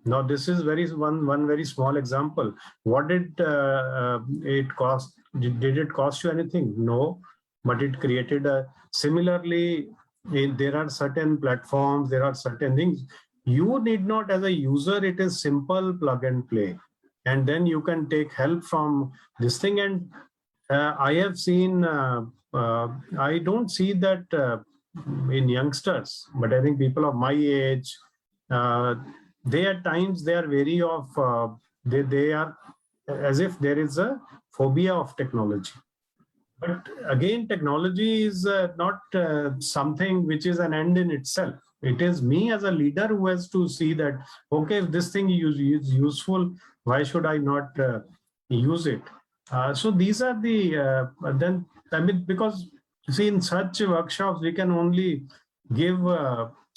Now, this is one very small example. What did it cost? Did it cost you anything? No, but it created a, similarly, there are certain platforms, there are certain things. You need not, as a user, it is simple plug and play. And then you can take help from this thing. And I have seen, I don't see that in youngsters, but I think people of my age, they at times they are wary of, they are as if there is a phobia of technology. But again, technology is not something which is an end in itself. It is me as a leader who has to see that, okay, if this thing is useful, why should I not use it? So these are the, then, I mean, because see, in such workshops, we can only give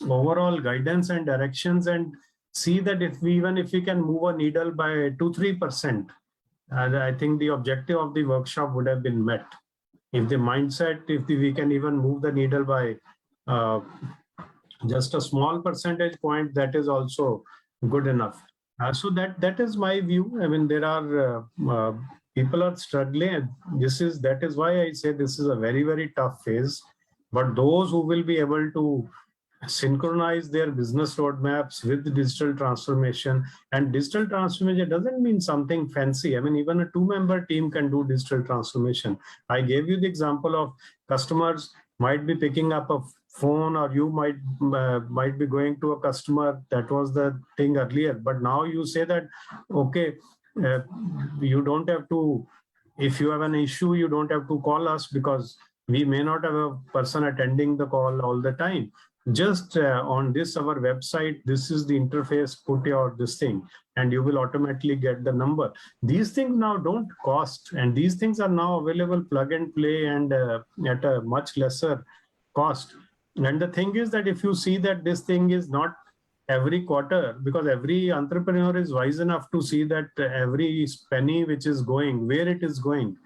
overall guidance and directions and see that even if we can move a needle by 2-3%, I think the objective of the workshop would have been met. If the mindset, if we can even move the needle by just a small percentage point, that is also good enough. So that is my view. I mean, there are people are struggling. That is why I say this is a very, very tough phase. But those who will be able to synchronize their business roadmaps with digital transformation, and digital transformation doesn't mean something fancy. I mean, even a 2-member team can do digital transformation. I gave you the example of customers might be picking up a phone, or you might be going to a customer. That was the thing earlier, but now you say that, okay, you don't have to if you have an issue, you don't have to call us because we may not have a person attending the call all the time. Just on this, our website, this is the interface, put your this thing, and you will automatically get the number. These things now don't cost, and these things are now available plug and play and at a much lesser cost. And the thing is that if you see that this thing is not every quarter, because every entrepreneur is wise enough to see that every penny which is going, where it is going.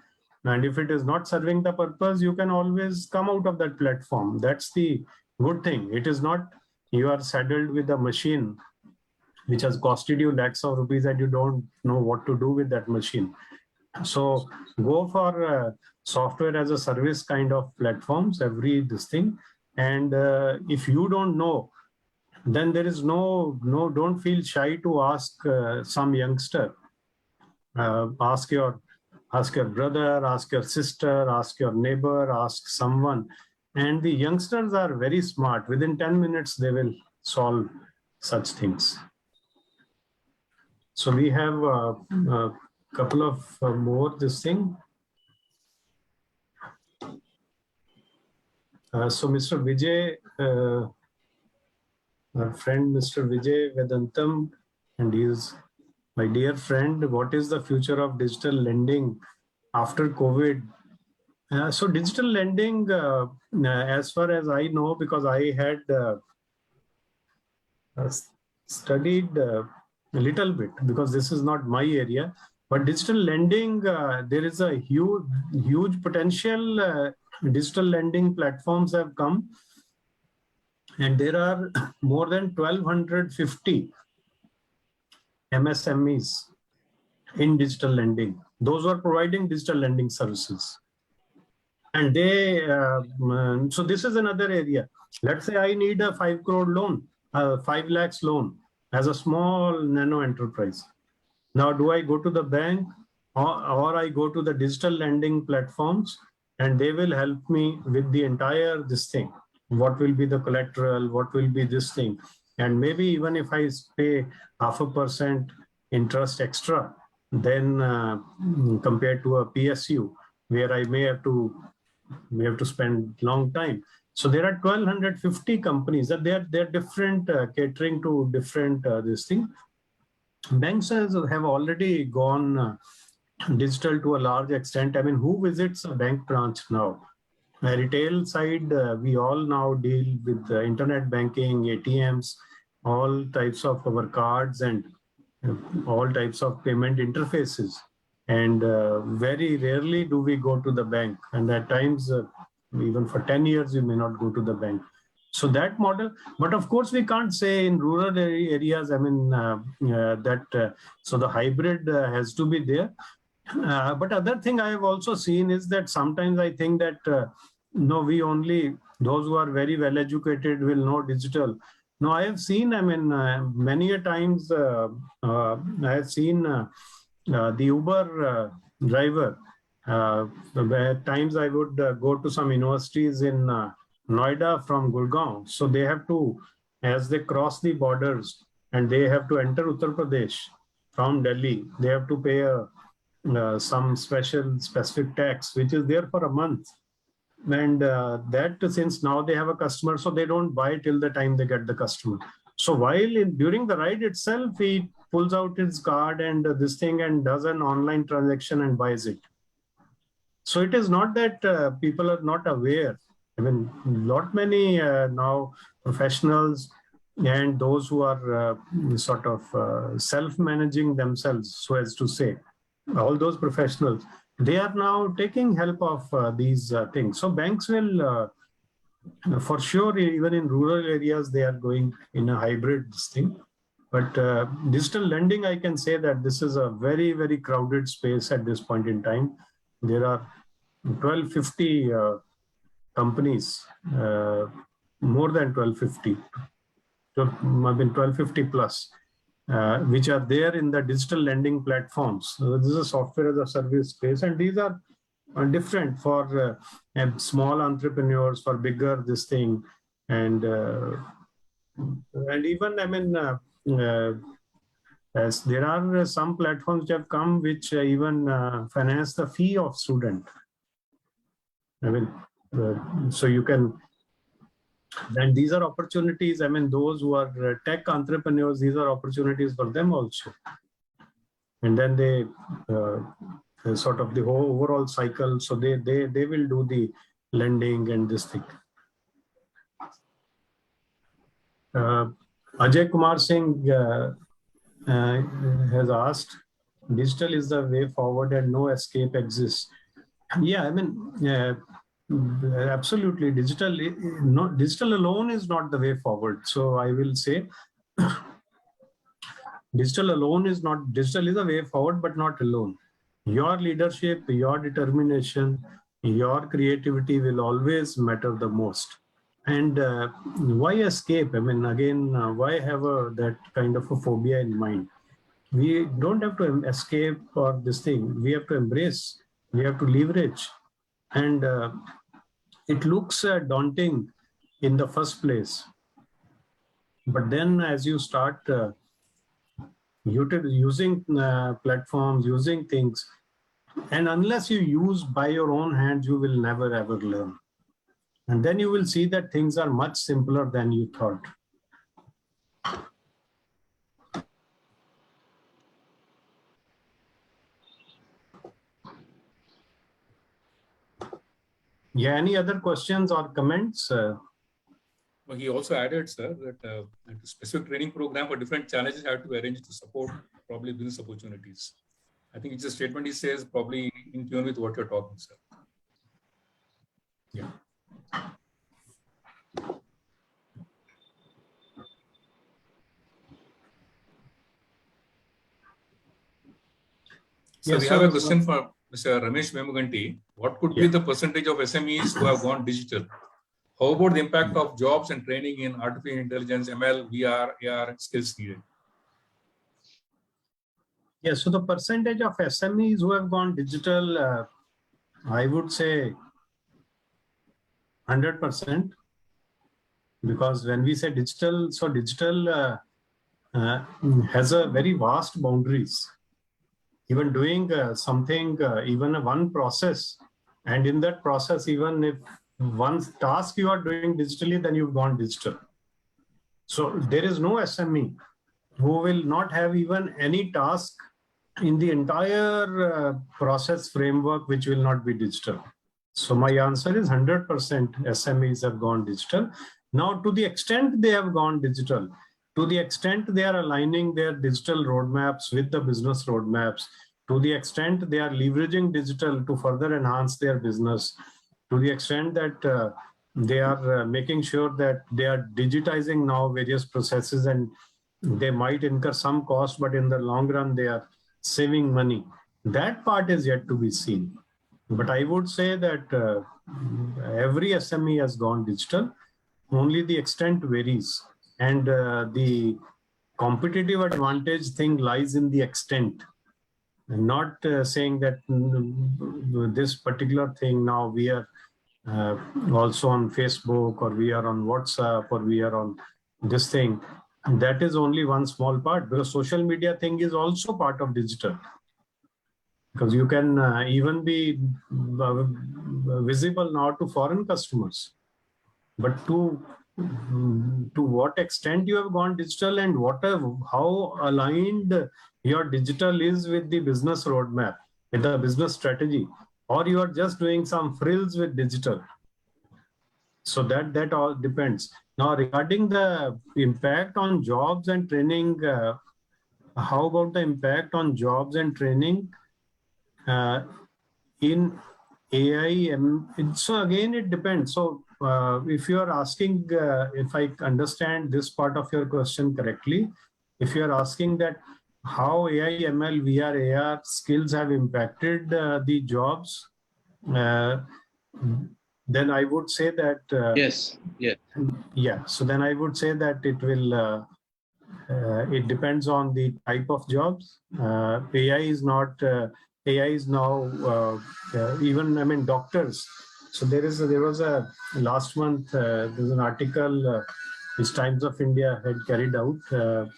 And if it is not serving the purpose, you can always come out of that platform. That's the good thing. It is not you are saddled with a machine which has costed you lakhs of rupees and you don't know what to do with that machine. So go for software as a service kind of platforms, every this thing. And if you don't know, then there is no, don't feel shy to ask some youngster. Ask your brother, ask your sister, ask your neighbor, ask someone. And the youngsters are very smart. Within 10 minutes, they will solve such things. So we have a couple of more this thing. So Mr. Vijay, our friend Mr. Vijay Vedantam, and he is my dear friend. What is the future of digital lending after COVID? So digital lending, as far as I know, because I had studied a little bit, because this is not my area, but digital lending, there is a huge potential. Digital lending platforms have come, and there are more than 1,250 MSMEs in digital lending, those who are providing digital lending services. And they, so this is another area. Let's say I need a 5 crore loan, 5 lakhs loan as a small nano enterprise. Now, do I go to the bank or I go to the digital lending platforms, and they will help me with the entire this thing? What will be the collateral? What will be this thing? And maybe even if I pay 0.5% interest extra, then compared to a PSU, where I may have to spend long time. So there are 1,250 companies that they're different, catering to different this thing. Banks have already gone digital to a large extent. I mean, who visits a bank branch now? Retail side, we all now deal with internet banking, ATMs, all types of our cards, and all types of payment interfaces. And very rarely do we go to the bank. And at times, even for 10 years, we may not go to the bank. So that model, but of course, we can't say in rural areas, I mean, so the hybrid has to be there. But other thing I have also seen is that sometimes I think that, no, we only, those who are very well educated will know digital. No, I have seen, I mean, many a times I have seen the Uber driver. At times I would go to some universities in Noida from Gurgaon. So they have to, as they cross the borders and they have to enter Uttar Pradesh from Delhi, they have to pay some specific tax, which is there for a month. And that, since now they have a customer, so they don't buy till the time they get the customer. So while during the ride itself, he pulls out his card and this thing and does an online transaction and buys it. So it is not that people are not aware. I mean, lot many now professionals and those who are sort of self-managing themselves, so as to say, all those professionals, they are now taking help of these things. So banks will, for sure, even in rural areas, they are going in a hybrid thing. But digital lending, I can say that this is a very, very crowded space at this point in time. There are 1,250 companies, more than 1,250, so I mean 1,250 plus, which are there in the digital lending platforms. So this is a software as a service space, and these are different for small entrepreneurs, for bigger this thing, and even I mean As there are some platforms which have come which even finance the fee of student. I mean, so you can, and these are opportunities. I mean, those who are tech entrepreneurs, these are opportunities for them also. And then they sort of the whole overall cycle. So they will do the lending and this thing. Ajay Kumar Singh has asked, digital is the way forward and no escape exists. Yeah, I mean, absolutely. Digital alone is not the way forward. So I will say, digital is a way forward, but not alone. Your leadership, your determination, your creativity will always matter the most. And why escape? I mean, again, why have that kind of a phobia in mind? We don't have to escape or this thing. We have to embrace. We have to leverage. And it looks daunting in the first place. But then as you start using platforms, using things, and unless you use by your own hands, you will never ever learn. And then you will see that things are much simpler than you thought. Yeah, any other questions or comments? Well, he also added, sir, that a specific training program for different challenges have to be arranged to support probably business opportunities. I think it's a statement he says probably in tune with what you're talking, sir. Yeah. So we have a question for Mr. Ramesh Memuganti. What could be the percentage of SMEs who have gone digital? How about the impact of jobs and training in artificial intelligence, ML, VR, AR, and skills needed? Yeah, so the percentage of SMEs who have gone digital, I would say 100%. Because when we say digital, so digital has a very vast boundaries. Even doing something, even one process, and in that process, even if one task you are doing digitally, then you've gone digital. So there is no SME who will not have even any task in the entire process framework which will not be digital. So my answer is 100% SMEs have gone digital. Now, to the extent they have gone digital, to the extent they are aligning their digital roadmaps with the business roadmaps, to the extent they are leveraging digital to further enhance their business, to the extent that they are making sure that they are digitizing now various processes, and they might incur some cost, but in the long run, they are saving money. That part is yet to be seen. But I would say that every SME has gone digital. Only the extent varies. And the competitive advantage thing lies in the extent. And not saying that this particular thing now we are also on Facebook, or we are on WhatsApp, or we are on this thing. That is only one small part, because social media thing is also part of digital. Because you can even be visible now to foreign customers. But to what extent you have gone digital, and how aligned your digital is with the business roadmap, with the business strategy, or you are just doing some frills with digital. So that all depends. Now, regarding the impact on jobs and training, how about the impact on jobs and training in AI? So again, it depends. So if you are asking, if I understand this part of your question correctly, if you are asking that how AI, ML, VR, AR skills have impacted the jobs, then I would say that yes. yeah. So then I would say that it will. It depends on the type of jobs. AI is not. AI is now even. I mean, doctors. So there was a last month. There's an article which Times of India had carried out, the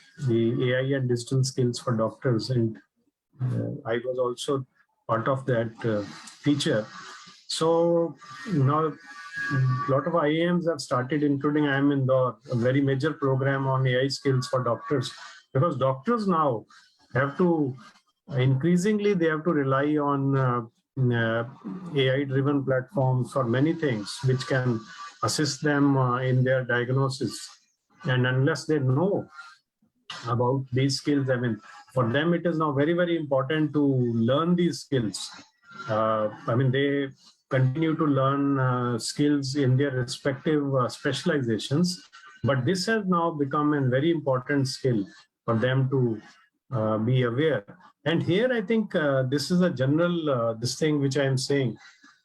AI and digital skills for doctors. And I was also part of that feature. So now a lot of IIMs have started, including IIM Indore, a very major program on AI skills for doctors, because doctors now have to, increasingly, they have to rely on AI-driven platforms for many things, which can assist them in their diagnosis. And unless they know about these skills, I mean, for them, it is now very, very important to learn these skills. I mean, they continue to learn skills in their respective specializations, but this has now become a very important skill for them to be aware. And here, I think this is a general this thing which I am saying.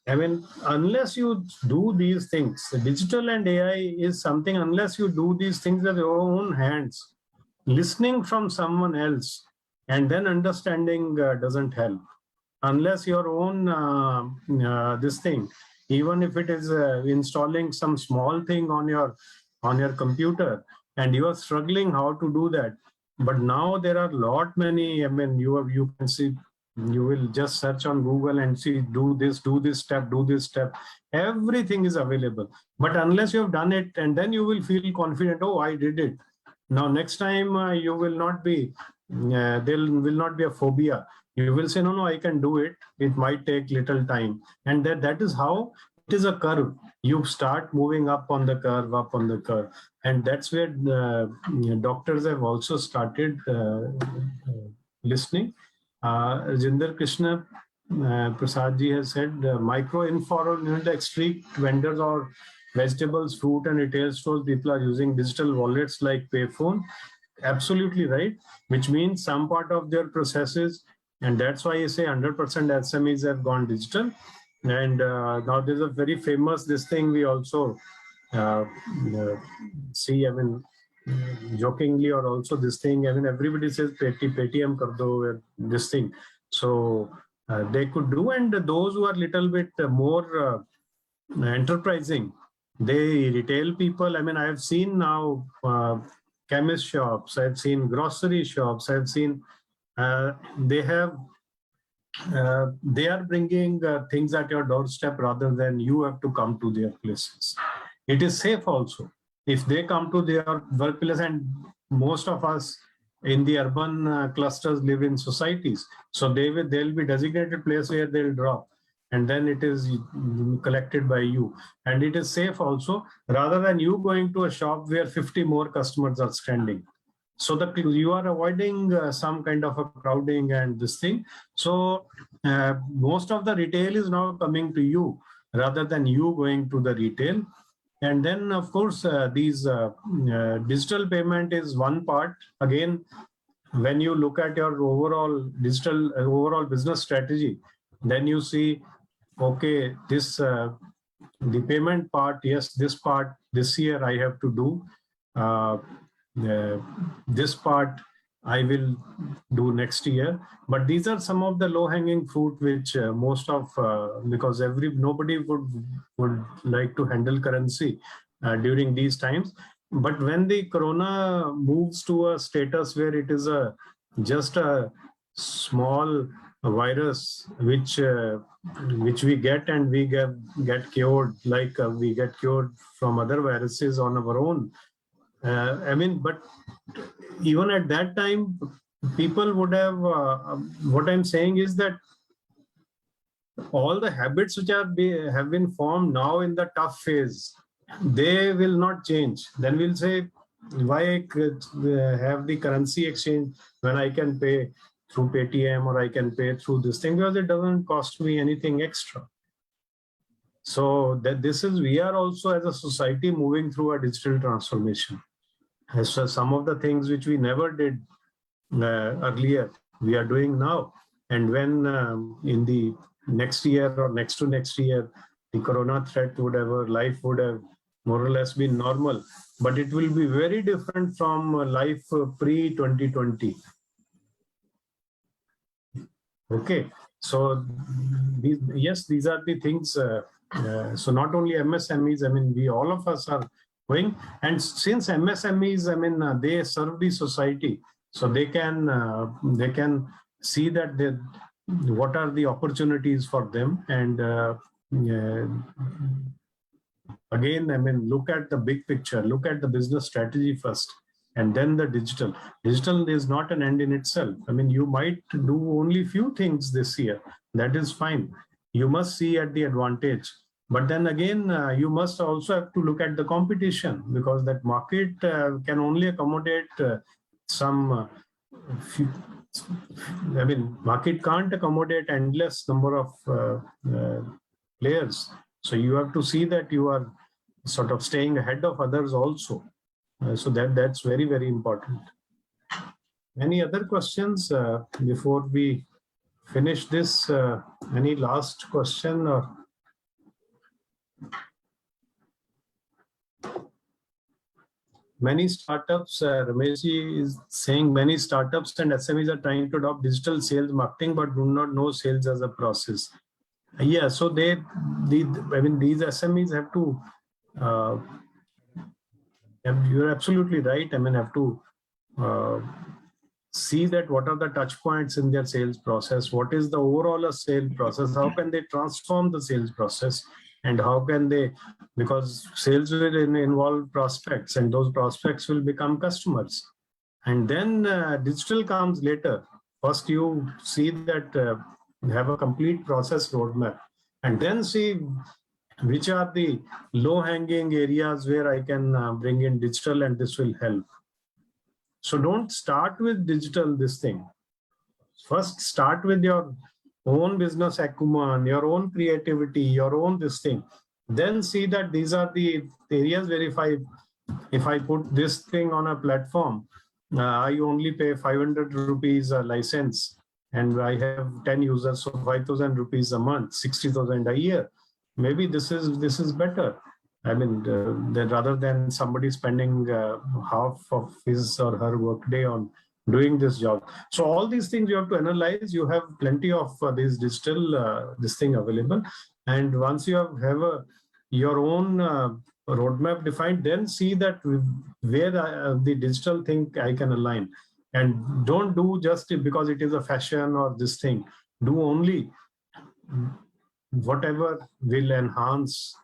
I mean, unless you do these things, digital and AI is something. Unless you do these things with your own hands, listening from someone else and then understanding doesn't help. Unless your own this thing, even if it is installing some small thing on your computer, and you are struggling how to do that. But now there are lot many, I mean, you can see, you will just search on Google and see, do this step, do this step. Everything is available. But unless you have done it, and then you will feel confident, oh, I did it. Now, next time you will not be, there will not be a phobia. You will say, no, I can do it. It might take little time. And that is how it is a curve. You start moving up on the curve. And that's where doctors have also started listening. Jinder Krishna Prasad ji has said, micro informal street vendors or vegetables, fruit and retail stores, people are using digital wallets like payphone. Absolutely right, which means some part of their processes, and that's why I say 100% SMEs have gone digital. And now there's a very famous this thing we also see, I mean, jokingly, or also this thing, I mean, everybody says Paytm kar do, this thing. So they could do, and those who are little bit more enterprising, they retail people. I mean, I have seen now chemist shops, I've seen grocery shops, I've seen they are bringing things at your doorstep rather than you have to come to their places. It is safe also. If they come to their workplace, and most of us in the urban clusters live in societies, so they'll be designated place where they'll drop, and then it is collected by you, and it is safe also, rather than you going to a shop where 50 more customers are standing. So that you are avoiding some kind of a crowding and this thing. So most of the retail is now coming to you rather than you going to the retail. And then, of course, these digital payment is one part. Again, when you look at your overall digital overall business strategy, then you see, okay, this the payment part, yes, this part this year I have to do. This part I will do next year. But these are some of the low-hanging fruit which most of because nobody would like to handle currency during these times. But when the corona moves to a status where it is just a small virus which we get, and we get cured like we get cured from other viruses on our own. I mean, but even at that time, people would have, what I'm saying is that all the habits which have been formed now in the tough phase, they will not change. Then we'll say, why have the currency exchange when I can pay through Paytm, or I can pay through this thing, because it doesn't cost me anything extra. So that we are also as a society moving through a digital transformation. So some of the things which we never did earlier, we are doing now. And when in the next year or next to next year, the corona threat would have, life would have more or less been normal, but it will be very different from life pre-2020. Okay, so these are the things. So not only MSMEs, I mean, all of us are going. And since MSMEs, I mean, they serve the society, so they can see that what are the opportunities for them. And again, I mean, look at the big picture, look at the business strategy first, and then the digital. Digital is not an end in itself. I mean, you might do only few things this year. That is fine. You must see at the advantage. But then again, you must also have to look at the competition, because that market can only accommodate some few. I mean, market can't accommodate endless number of players. So you have to see that you are sort of staying ahead of others also. So that's very, very important. Any other questions before we finish this? Any last question? Or many startups, Rameshji is saying many startups and SMEs are trying to adopt digital sales marketing, but do not know sales as a process. Yeah, so I mean, these SMEs have to, you're absolutely right. I mean, have to see that what are the touch points in their sales process, what is the overall sales process, how can they transform the sales process, and how can they, because sales will involve prospects, and those prospects will become customers. And then digital comes later. First, you see that have a complete process roadmap, and then see which are the low-hanging areas where I can bring in digital, and this will help. So don't start with digital this thing. First, start with your own business acumen, your own creativity, your own this thing. Then see that these are the areas where if I put this thing on a platform, I only pay 500 rupees a license, and I have 10 users, so 5,000 rupees a month, 60,000 a year. Maybe this is better. I mean, rather than somebody spending half of his or her workday on doing this job. So all these things you have to analyze. You have plenty of these digital this thing available, and once you have your own roadmap defined, then see that where the digital thing I can align, and don't do just because it is a fashion or this thing. Do only whatever will enhance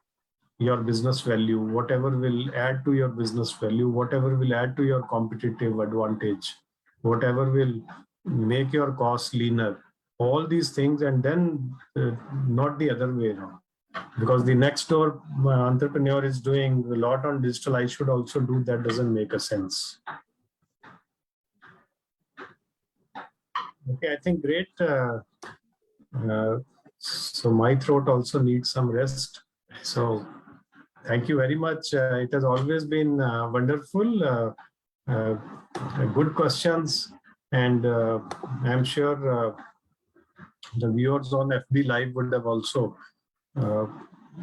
your business value, whatever will add to your business value, whatever will add to your competitive advantage, whatever will make your costs leaner, all these things, and then not the other way around. Because the next door entrepreneur is doing a lot on digital, I should also do that, doesn't make a sense. Okay, I think great. So my throat also needs some rest. So thank you very much. It has always been wonderful, good questions, and I'm sure the viewers on FB Live would have also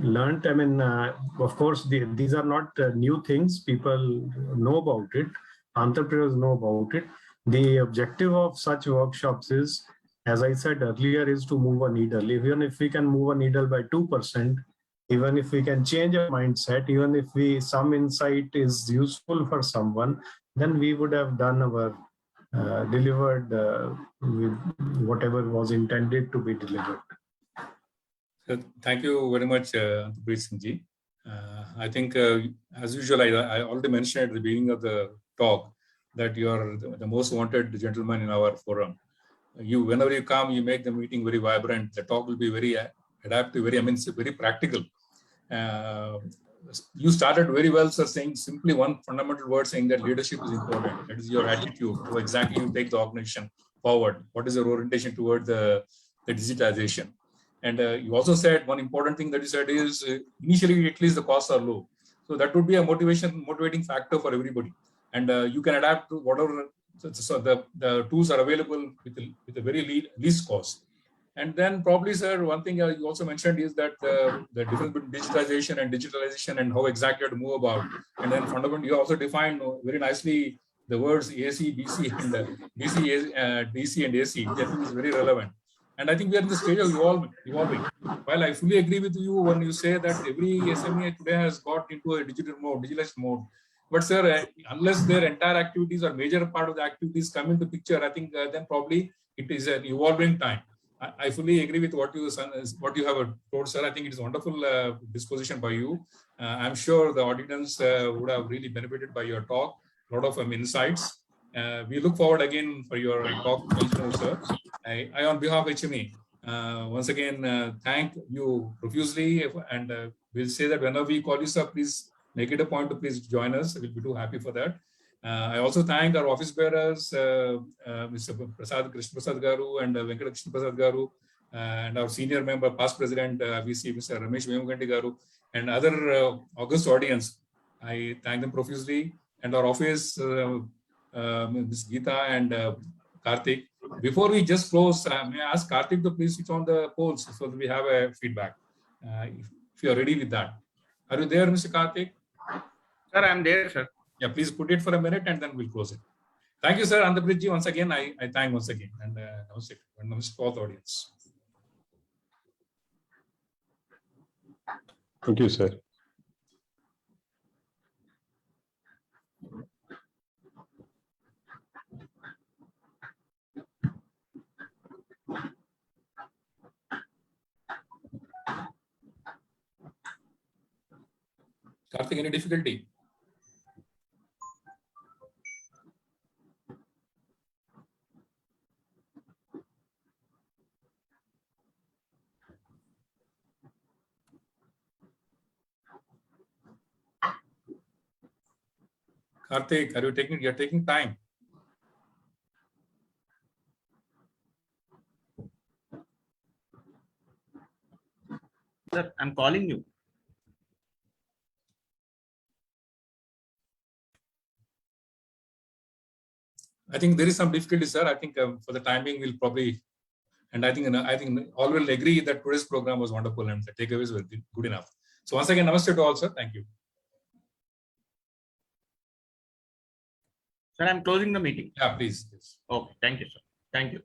learned. I mean, of course, these are not new things. People know about it. Entrepreneurs know about it. The objective of such workshops is, as I said earlier, is to move a needle. Even if we can move a needle by 2%, even if we can change our mindset, even if some insight is useful for someone, then we would have done our delivered with whatever was intended to be delivered. Thank you very much, Ji. I think, as usual, I already mentioned at the beginning of the talk that you are the most wanted gentleman in our forum. Whenever you come, you make the meeting very vibrant. The talk will be very adaptive, very practical. You started very well, sir, saying simply one fundamental word, saying that leadership is important. That is your attitude. How exactly you take the organization forward. What is your orientation toward the digitization? And you also said one important thing that you said is initially at least the costs are low. So that would be a motivating factor for everybody. And you can adapt to whatever. So the tools are available with a very least cost. And then probably, sir, one thing you also mentioned is that the difference between digitization and digitalization and how exactly to move about. And then fundamentally, you also defined very nicely the words AC, DC, and DC and AC. I think is very relevant. And I think we are in the stage of evolving. While I fully agree with you when you say that every SME today has got into a digitalized mode. But sir, unless their entire activities or major part of the activities come into picture, I think then probably it is an evolving time. I fully agree with what you have told, sir. I think it is a wonderful disposition by you. I'm sure the audience would have really benefited by your talk. A lot of insights. We look forward again for your talk once more, sir. I on behalf of HMA, once again thank you profusely, and we'll say that whenever we call you, sir, please make it a point to please join us. We'll be too happy for that. I also thank our office bearers, Mr. Krishna Prasad Garu and Venkata Krishna Prasad Garu, and our senior member, past president, VC, Mr. Ramesh Vemuganti Garu, and other august audience. I thank them profusely, and our office, Ms. Geeta and Karthik. Before we just close, may I ask Karthik to please switch on the polls so that we have a feedback. If you are ready with that. Are you there, Mr. Karthik? Sir, I'm there, sir. Yeah, please put it for a minute and then we'll close it. Thank you, sir. Andhapridji, once again, I thank once again. And namaste to all the audience. Thank you, sir. Karthik, any difficulty? Karthik, you're taking time. Sir, I'm calling you. I think there is some difficulty, sir. I think for the timing, we'll probably, and I think all will agree that today's program was wonderful and the takeaways were good enough. So once again, namaste to all, sir. Thank you. Sir, I'm closing the meeting. Yeah, please. Yes. Okay, thank you, sir. Thank you.